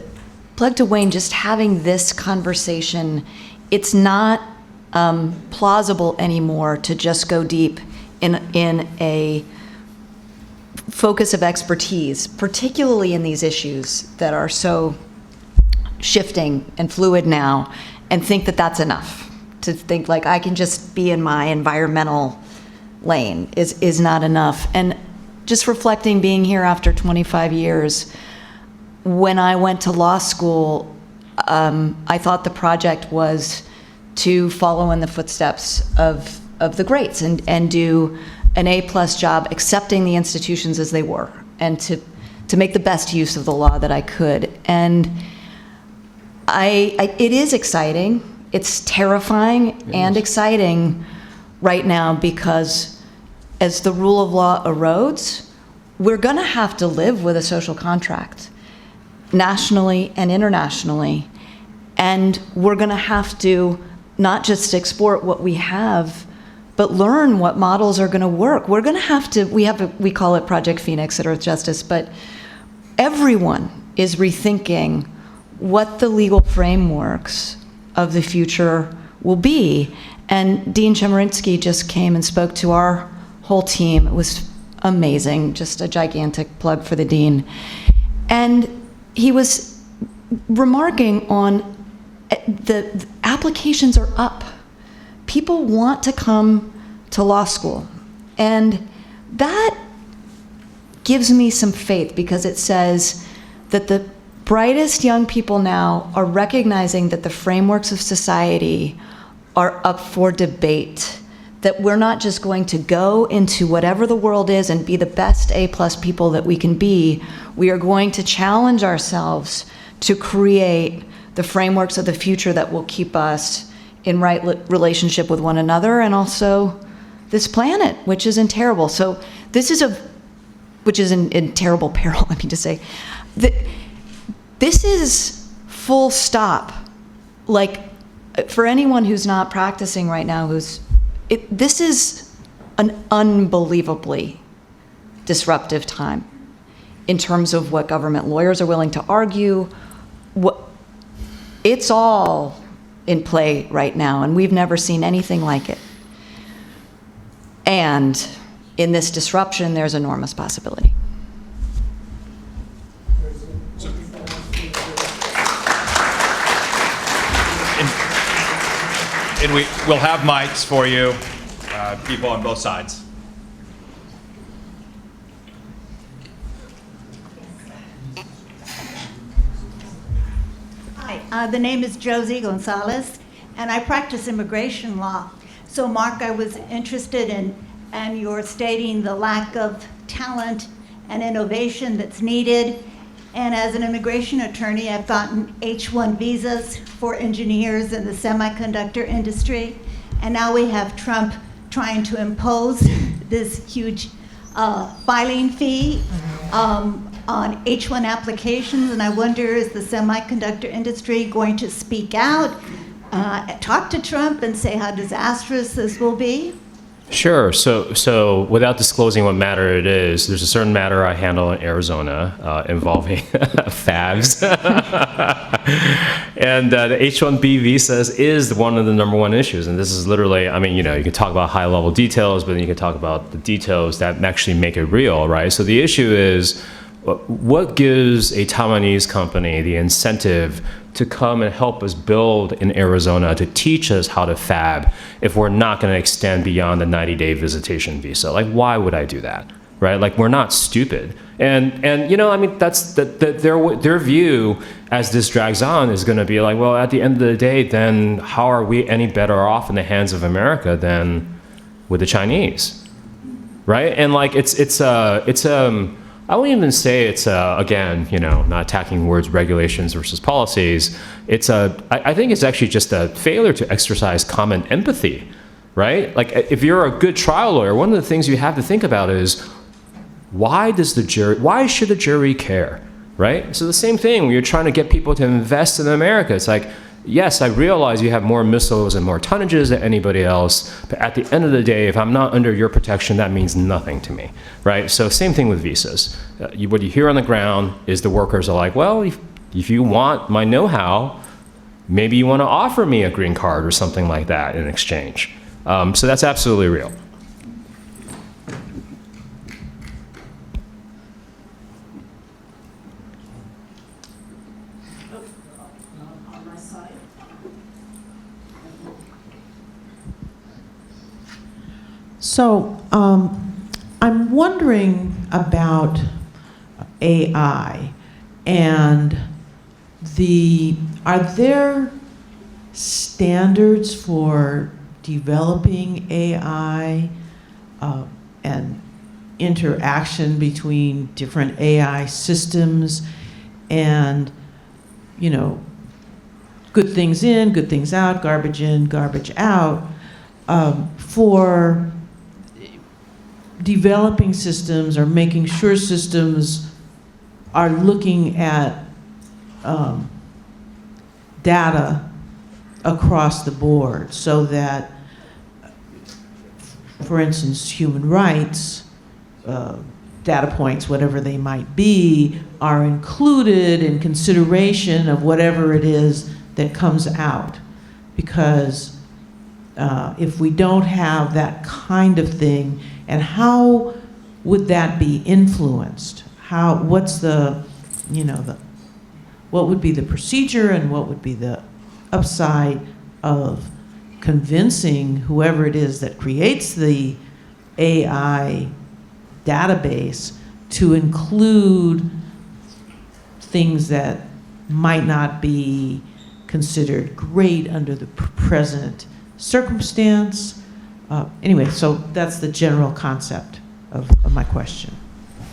plug to Wayne, just having this conversation, it's not plausible anymore to just go deep in a focus of expertise, particularly in these issues that are so shifting and fluid now, and think that that's enough. To think like I can just be in my environmental lane is not enough. And just reflecting, being here after 25 years, when I went to law school, I thought the project was to follow in the footsteps of the greats and do an A+ job accepting the institutions as they were, and to make the best use of the law that I could. And it is exciting. It's terrifying and exciting right now because as the rule of law erodes, we're going to have to live with a social contract, nationally and internationally. And we're going to have to not just export what we have, but learn what models are going to work. We're going to have to, we call it Project Phoenix at Earthjustice, but everyone is rethinking what the legal frameworks of the future will be. And Dean Chemerinsky just came and spoke to our whole team. It was amazing, just a gigantic plug for the dean. And he was remarking on the applications are up. People want to come to law school. And that gives me some faith because it says that the brightest young people now are recognizing that the frameworks of society are up for debate, that we're not just going to go into whatever the world is and be the best A+ people that we can be. We are going to challenge ourselves to create the frameworks of the future that will keep us in right relationship with one another and also this planet, which is in terrible. So this is which is in terrible peril, I mean to say. This is full stop. Like, for anyone who's not practicing right now, this is an unbelievably disruptive time in terms of what government lawyers are willing to argue. It's all in play right now, and we've never seen anything like it. And in this disruption, there's enormous possibility. And we'll have mics for you, people on both sides. Hi, the name is Josie Gonzalez, and I practice immigration law. So, Mark, I was interested in, and you're stating the lack of talent and innovation that's needed. And as an immigration attorney, I've gotten H-1 visas for engineers in the semiconductor industry. And now we have Trump trying to impose this huge filing fee on H-1 applications. And I wonder, is the semiconductor industry going to speak out, talk to Trump and say how disastrous this will be? Sure. So without disclosing what matter it is, there's a certain matter I handle in Arizona involving fabs. And the H-1B visas is one of the #1 issues. And this is literally, I mean, you can talk about high-level details, but then you can talk about the details that actually make it real, right? So the issue is, what gives a Taiwanese company the incentive to come and help us build in Arizona, to teach us how to fab, if we're not going to extend beyond the 90-day visitation visa? Like, why would I do that, right? Like, we're not stupid. And I mean, that's their view as this drags on is going to be like, well, at the end of the day, then how are we any better off in the hands of America than with the Chinese, right? And like, I wouldn't even say it's, again, not attacking words, regulations versus policies. I think it's actually just a failure to exercise common empathy, right? Like, if you're a good trial lawyer, one of the things you have to think about is, why should the jury care, right? So the same thing when you're trying to get people to invest in America. It's like, yes, I realize you have more missiles and more tonnages than anybody else, but at the end of the day, if I'm not under your protection, that means nothing to me, right? So same thing with visas. What you hear on the ground is the workers are like, well, if you want my know-how, maybe you want to offer me a green card or something like that in exchange. So that's absolutely real. So I'm wondering about AI and are there standards for developing AI and interaction between different AI systems? And, good things in, good things out, garbage out, for developing systems or making sure systems are looking at data across the board so that, for instance, human rights, data points, whatever they might be, are included in consideration of whatever it is that comes out. Because if we don't have that kind of thing, and how would that be influenced? What's the, what would be the procedure and what would be the upside of convincing whoever it is that creates the AI database to include things that might not be considered great under the present circumstance? Anyway, so that's the general concept of my question.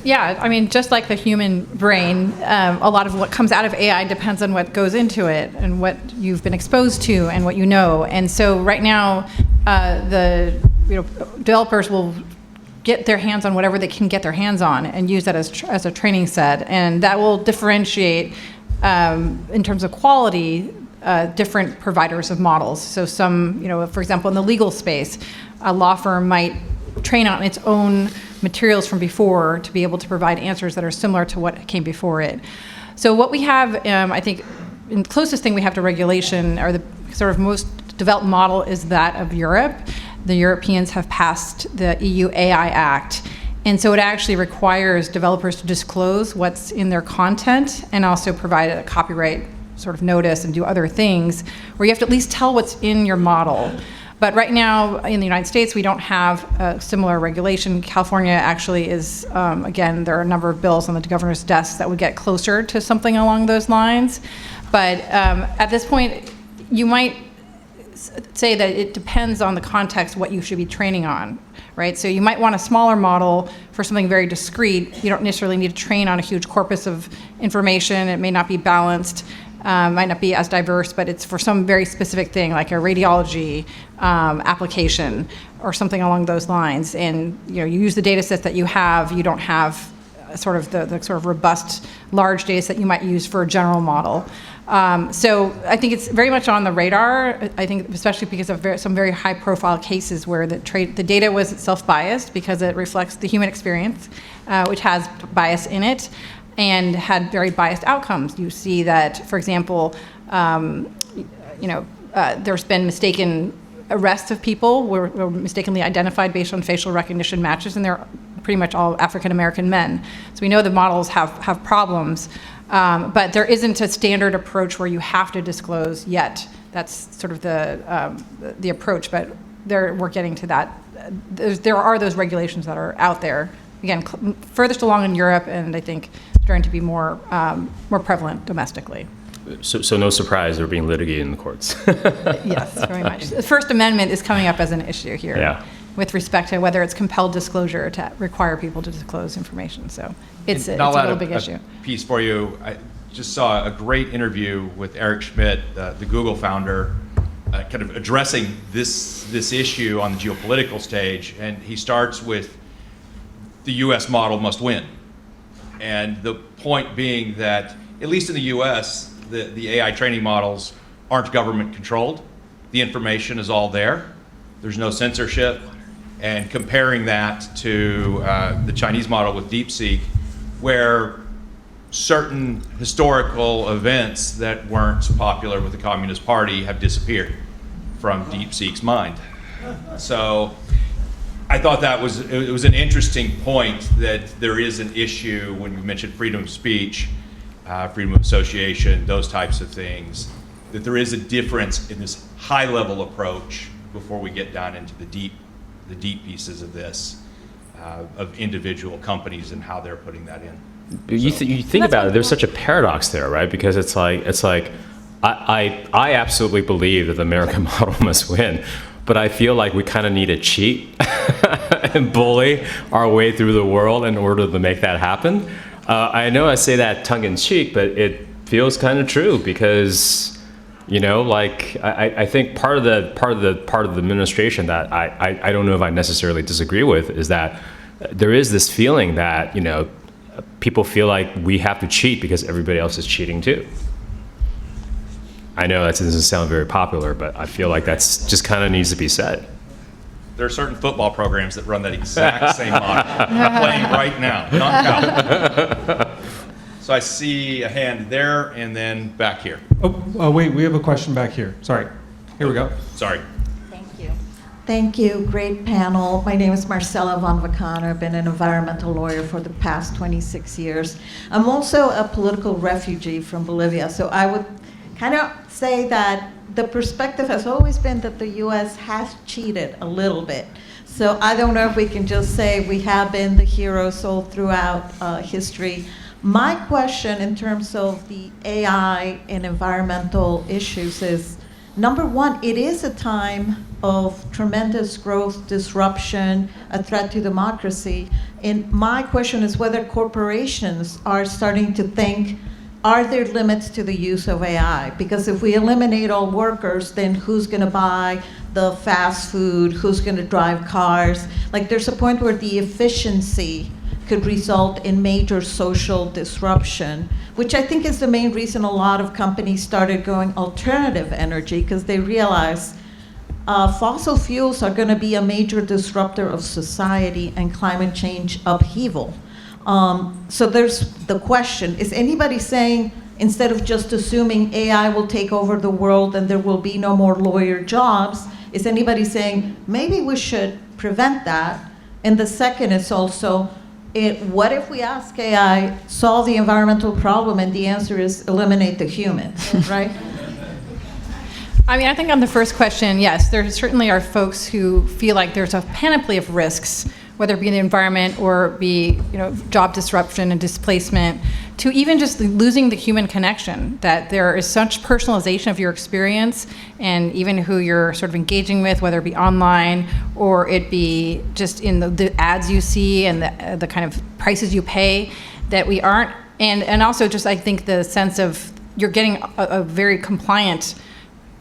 Yeah, I mean, just like the human brain, a lot of what comes out of AI depends on what goes into it and what you've been exposed to and what you know. And so right now, the developers will get their hands on whatever they can get their hands on and use that as a training set, and that will differentiate in terms of quality different providers of models. So some, for example, in the legal space, a law firm might train on its own materials from before to be able to provide answers that are similar to what came before it. So what we have, I think, the closest thing we have to regulation, or the sort of most developed model, is that of Europe. The Europeans have passed the EU AI Act, and so it actually requires developers to disclose what's in their content and also provide a copyright sort of notice and do other things where you have to at least tell what's in your model. But right now in the United States, we don't have a similar regulation. California actually is, again, there are a number of bills on the governor's desk that would get closer to something along those lines. But at this point, you might say that it depends on the context what you should be training on, right? So you might want a smaller model for something very discrete. You don't necessarily need to train on a huge corpus of information. It may not be balanced. Might not be as diverse, but it's for some very specific thing, like a radiology application or something along those lines. And you use the data sets that you have. You don't have sort of the sort of robust, large data set you might use for a general model. So I think it's very much on the radar. I think especially because of some very high-profile cases where the data was itself biased because it reflects the human experience, which has bias in it, and had very biased outcomes. You see that, for example, there's been mistaken arrests of people were mistakenly identified based on facial recognition matches, and they're pretty much all African-American men. So we know the models have problems, but there isn't a standard approach where you have to disclose yet. That's sort of the approach, but we're getting to that. There are those regulations that are out there. Again, furthest along in Europe, and I think starting to be more prevalent domestically. So no surprise they're being litigated in the courts. Yes, very much. The First Amendment is coming up as an issue here. Yeah. With respect to whether it's compelled disclosure to require people to disclose information. So it's a real big issue. Piece for you. I just saw a great interview with Eric Schmidt, the Google founder, kind of addressing this issue on the geopolitical stage, and he starts with the U.S. model must win. And the point being that, at least in the U.S., the AI training models aren't government controlled. The information is all there. There's no censorship. And comparing that to the Chinese model with DeepSeek, where certain historical events that weren't popular with the Communist Party have disappeared from DeepSeek's mind. So I thought it was an interesting point that there is an issue when you mentioned freedom of speech, freedom of association, those types of things, that there is a difference in this high-level approach before we get down into the deep pieces of this, of individual companies and how they're putting that in. You think about it, there's such a paradox there, right? Because it's like I absolutely believe that the American model must win, but I feel like we kind of need to cheat and bully our way through the world in order to make that happen. I know I say that tongue in cheek, but it feels kind of true because, Like I think part of the administration that I don't know if I necessarily disagree with is that there is this feeling that people feel like we have to cheat because everybody else is cheating too. I know that doesn't sound very popular, but I feel like that's just kind of needs to be said. There are certain football programs that run that exact same model. Playing right now, not out. So I see a hand there and then back here. Wait, we have a question back here. Sorry. Here we go. Sorry. Thank you. Great panel. My name is Marcella von Vacana. I've been an environmental lawyer for the past 26 years. I'm also a political refugee from Bolivia, so I would kind of say that the perspective has always been that the U.S. has cheated a little bit. So I don't know if we can just say we have been the heroes all throughout history. My question in terms of the AI and environmental issues is, number one, it is a time of tremendous growth, disruption, a threat to democracy. And my question is whether corporations are starting to think, are there limits to the use of AI? Because if we eliminate all workers, then who's going to buy the fast food? Who's going to drive cars? Like, there's a point where the efficiency could result in major social disruption, which I think is the main reason a lot of companies started going alternative energy, because they realize fossil fuels are going to be a major disruptor of society and climate change upheaval. So there's the question, is anybody saying, instead of just assuming AI will take over the world and there will be no more lawyer jobs, is anybody saying, maybe we should prevent that? And the second is also, what if we ask AI, solve the environmental problem, and the answer is eliminate the humans, right? I mean, I think on the first question, yes, there certainly are folks who feel like there's a panoply of risks, whether it be in the environment or be, job disruption and displacement, to even just losing the human connection, that there is such personalization of your experience and even who you're sort of engaging with, whether it be online or it be just in the ads you see and the kind of prices you pay, that we aren't, and also just I think the sense of you're getting a very compliant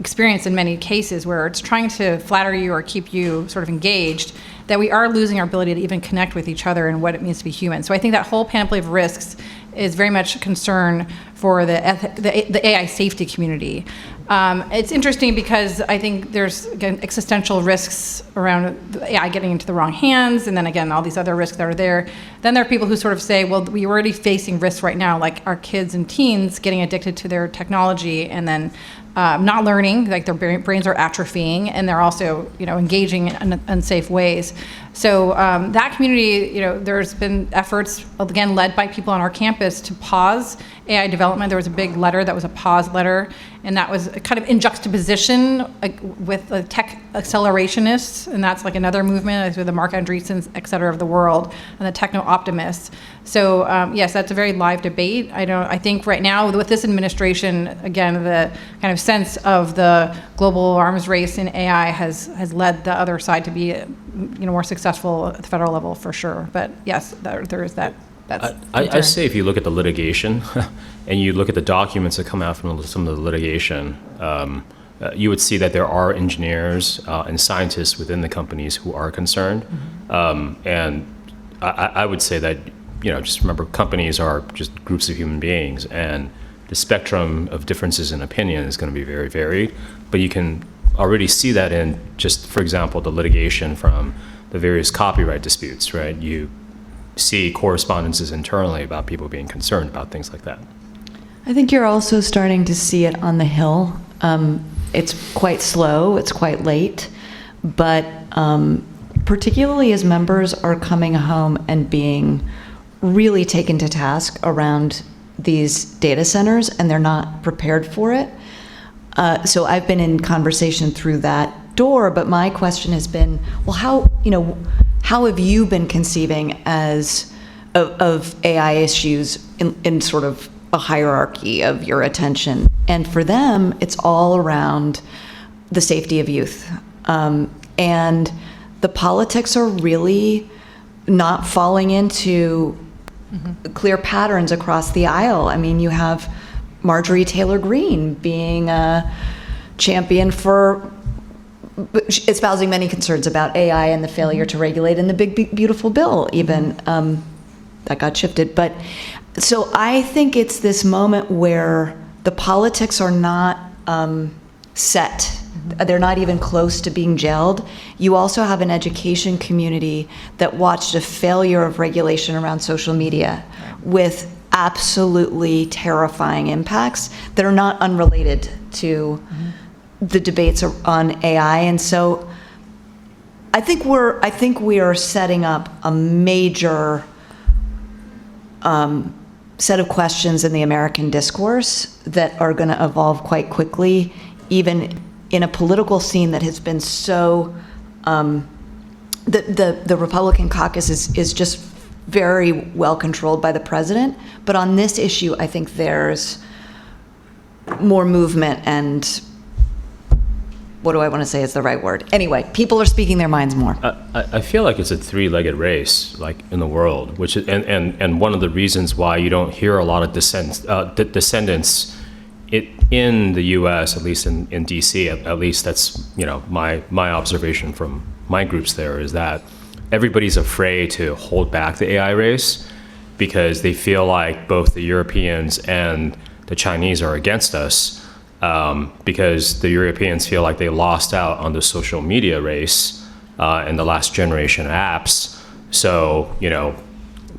experience in many cases where it's trying to flatter you or keep you sort of engaged, that we are losing our ability to even connect with each other and what it means to be human. So I think that whole panoply of risks is very much a concern for the AI safety community. It's interesting because I think there's, again, existential risks around AI getting into the wrong hands, and then again, all these other risks that are there. Then there are people who sort of say, well, we're already facing risks right now, like our kids and teens getting addicted to their technology and then not learning, like their brains are atrophying, and they're also, engaging in unsafe ways. So that community, there's been efforts, again, led by people on our campus to pause AI development. There was a big letter that was a pause letter, and that was kind of in juxtaposition with the tech accelerationists, and that's like another movement, with the Mark Andreessens, et cetera, of the world, and the techno-optimists. So yes, that's a very live debate. I think right now with this administration, again, the kind of sense of the global arms race in AI has led the other side to be more successful at the federal level for sure. But yes, there is that. I say if you look at the litigation and you look at the documents that come out from some of the litigation, you would see that there are engineers and scientists within the companies who are concerned. And I would say that, just remember, companies are just groups of human beings, and the spectrum of differences in opinion is going to be very varied. But you can already see that in just, for example, the litigation from the various copyright disputes, right? You see correspondences internally about people being concerned about things like that. I think you're also starting to see it on the Hill. It's quite slow, it's quite late, but particularly as members are coming home and being really taken to task around these data centers, and they're not prepared for it. So I've been in conversation through that door, but my question has been, well, how have you been conceiving of AI issues in sort of a hierarchy of your attention? And for them, it's all around the safety of youth. And the politics are really not falling into clear patterns across the aisle. I mean, you have Marjorie Taylor Greene being champion for espousing many concerns about AI and the failure to regulate, and the big beautiful bill even that got shifted. But so I think it's this moment where the politics are not set. They're not even close to being gelled. You also have an education community that watched a failure of regulation around social media with absolutely terrifying impacts that are not unrelated to the debates on AI. And so I think we are setting up a major set of questions in the American discourse that are going to evolve quite quickly, even in a political scene that has been so, the Republican caucus is just very well controlled by the president. But on this issue, I think there's more movement and, what do I want to say is the right word? Anyway, people are speaking their minds more. I feel like it's a three-legged race, like in the world, which is, and one of the reasons why you don't hear a lot of descendants in the U.S., at least in D.C., at least that's my observation from my groups there, is that everybody's afraid to hold back the AI race because they feel like both the Europeans and the Chinese are against us, because the Europeans feel like they lost out on the social media race in the last generation of apps. So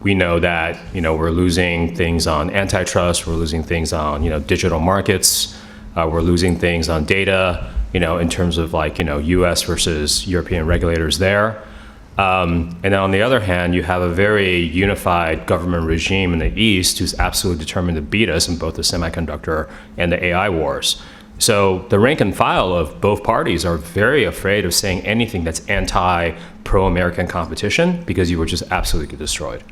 we know that we're losing things on antitrust, we're losing things on digital markets, we're losing things on data, in terms of U.S. versus European regulators there. And then on the other hand, you have a very unified government regime in the East who's absolutely determined to beat us in both the semiconductor and the AI wars. So the rank and file of both parties are very afraid of saying anything that's anti-pro-American competition because you were just absolutely destroyed.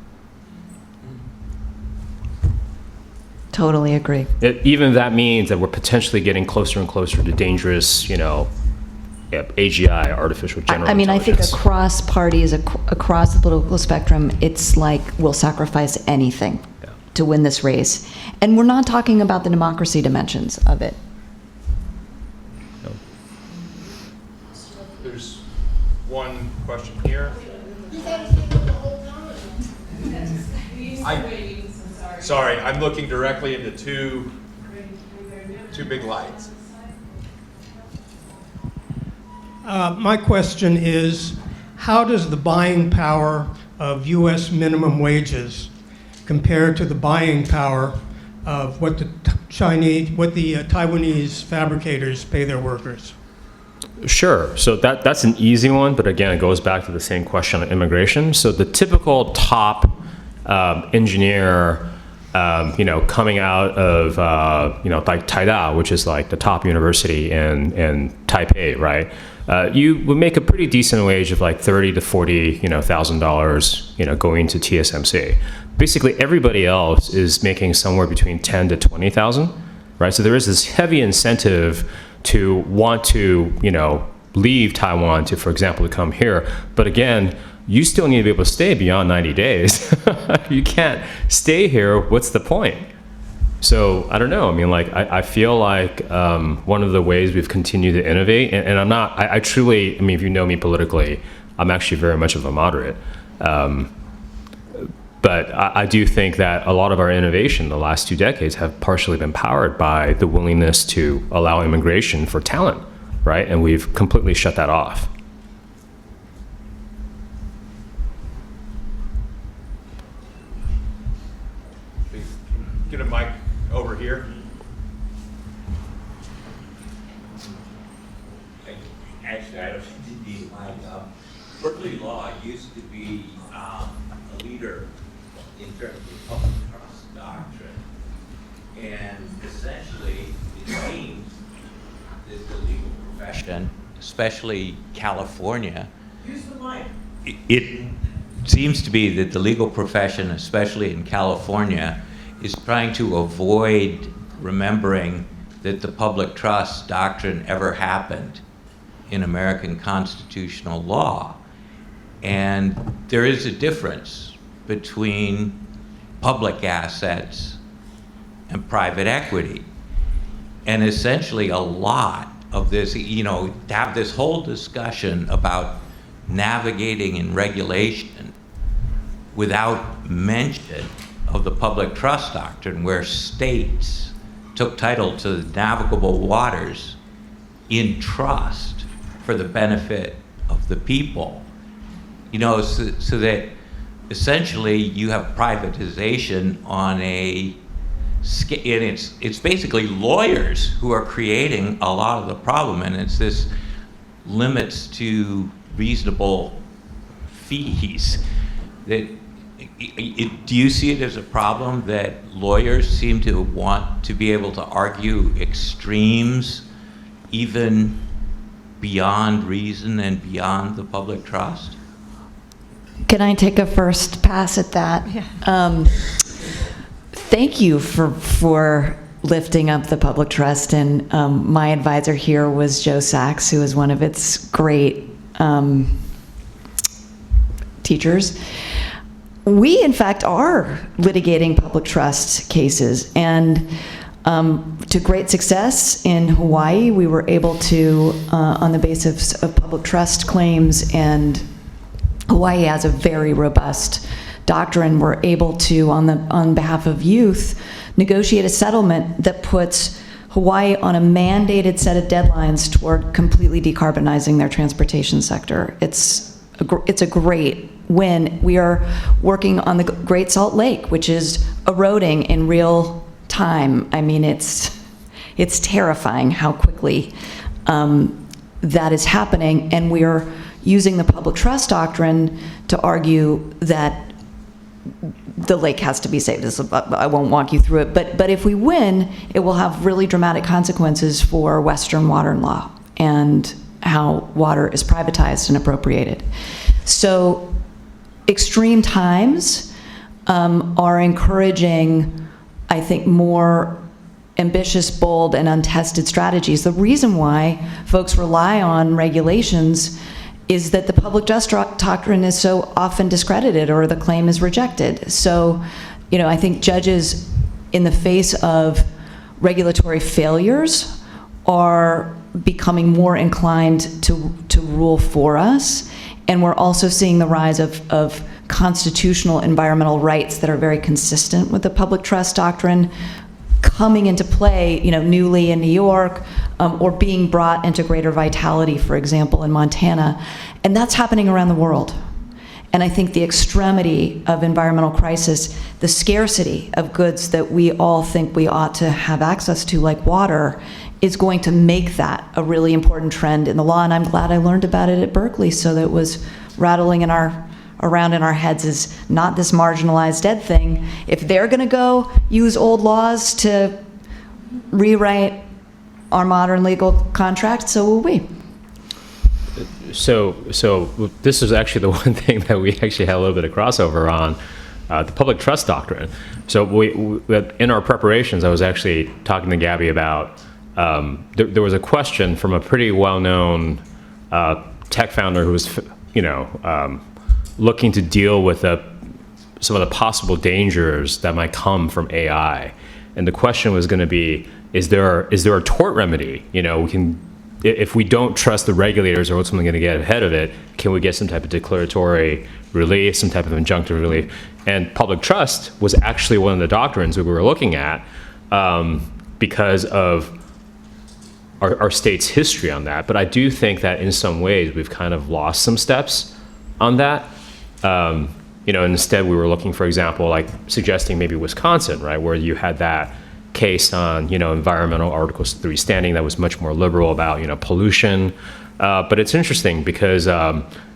Totally agree. Even that means that we're potentially getting closer and closer to dangerous, AGI, artificial general I think intelligence. across parties, across the political spectrum, it's like we'll sacrifice anything to win this race. And we're not talking about the democracy dimensions of it. No. There's one question here. Sorry, I'm looking directly into two big lights. My question is, how does the buying power of U.S. minimum wages compare to the buying power of what the Taiwanese fabricators pay their workers? Sure. So that's an easy one, but again, it goes back to the same question on immigration. So the typical top engineer, coming out of, like Taida, which is like the top university in Taipei, right? You would make a pretty decent wage of like $30,000 to $40,000, going to TSMC. Basically, everybody else is making somewhere between $10,000 to $20,000, right? So there is this heavy incentive to want to, leave Taiwan to, for example, to come here. But again, you still need to be able to stay beyond 90 days. You can't stay here. What's the point? So I don't know. I feel like one of the ways we've continued to innovate, and I'm not, I truly, if you know me politically, I'm actually very much of a moderate. But I do think that a lot of our innovation the last 2 decades have partially been powered by the willingness to allow immigration for talent, right? And we've completely shut that off. Get a mic over here. Actually, I don't think the mic up. Berkeley Law used to be a leader in terms of public trust doctrine. And essentially, it seems that the legal profession, especially California, it seems to be that the legal profession, especially in California, is trying to avoid remembering that the public trust doctrine ever happened in American constitutional law. And there is a difference between public assets and private equity. And essentially a lot of this, to have this whole discussion about navigating and regulation without mention of the public trust doctrine, where states took title to the navigable waters in trust for the benefit of the people. So that essentially you have privatization on a scale, and it's basically lawyers who are creating a lot of the problem, and it's this limits to reasonable fees. Do you see it as a problem that lawyers seem to want to be able to argue extremes even beyond reason and beyond the public trust? Can I take a first pass at that? Yeah. Thank you for lifting up the public trust. And my advisor here was Joe Sachs, who is one of its great teachers. We, in fact, are litigating public trust cases. And to great success in Hawaii, we were able to, on the basis of public trust claims, and Hawaii has a very robust doctrine, we're able to, on behalf of youth, negotiate a settlement that puts Hawaii on a mandated set of deadlines toward completely decarbonizing their transportation sector. It's a great win. We are working on the Great Salt Lake, which is eroding in real time. I mean, it's terrifying how quickly that is happening, and we are using the public trust doctrine to argue that the lake has to be saved. I won't walk you through it, but if we win, it will have really dramatic consequences for Western water law and how water is privatized and appropriated. So extreme times are encouraging, I think, more ambitious, bold, and untested strategies. The reason why folks rely on regulations is that the public trust doctrine is so often discredited or the claim is rejected. So, I think judges, in the face of regulatory failures, are becoming more inclined to rule for us. And we're also seeing the rise of constitutional environmental rights that are very consistent with the public trust doctrine coming into play, newly in New York, or being brought into greater vitality, for example, in Montana. And that's happening around the world. And I think the extremity of environmental crisis, the scarcity of goods that we all think we ought to have access to, like water, is going to make that a really important trend in the law. And I'm glad I learned about it at Berkeley, so that it was rattling around in our heads is not this marginalized dead thing. If they're going to go use old laws to rewrite our modern legal contract, so will we. So this is actually the one thing that we actually had a little bit of crossover on, the public trust doctrine. So we in our preparations, I was actually talking to Gabby about, there was a question from a pretty well-known tech founder who was, looking to deal with some of the possible dangers that might come from AI. And the question was going to be, is there a tort remedy? If we don't trust the regulators or what's something going to get ahead of it, can we get some type of declaratory relief, some type of injunctive relief? And public trust was actually one of the doctrines that we were looking at because of our state's history on that. But I do think that in some ways we've kind of lost some steps on that. Instead we were looking, for example, like suggesting maybe Wisconsin, right, where you had that case on, environmental Article 3 standing that was much more liberal about, pollution. But it's interesting because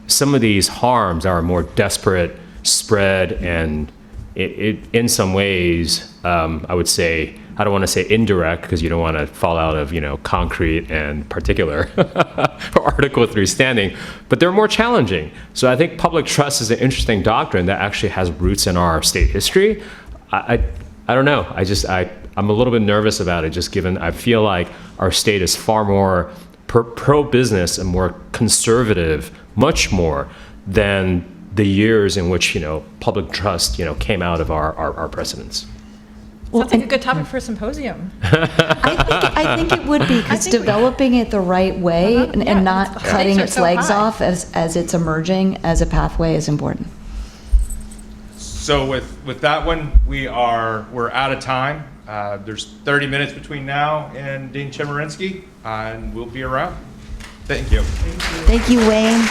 some of these harms are more desperate spread, and it in some ways, I would say, I don't want to say indirect because you don't want to fall out of, concrete and particular for Article 3 standing, but they're more challenging. So I think public trust is an interesting doctrine that actually has roots in our state history. I don't know. I'm a little bit nervous about it, just given I feel like our state is far more pro-business and more conservative, much more than the years in which, public trust, came out of our precedents. Sounds like a good topic for a symposium. I think it would be, because developing it the right way and Yeah, not the cutting stakes are its so legs high. off as it's emerging as a pathway is important. So with that one, we're out of time. There's 30 minutes between now and Dean Chemerinsky, and we'll be around. Thank you. Thank you, Wayne.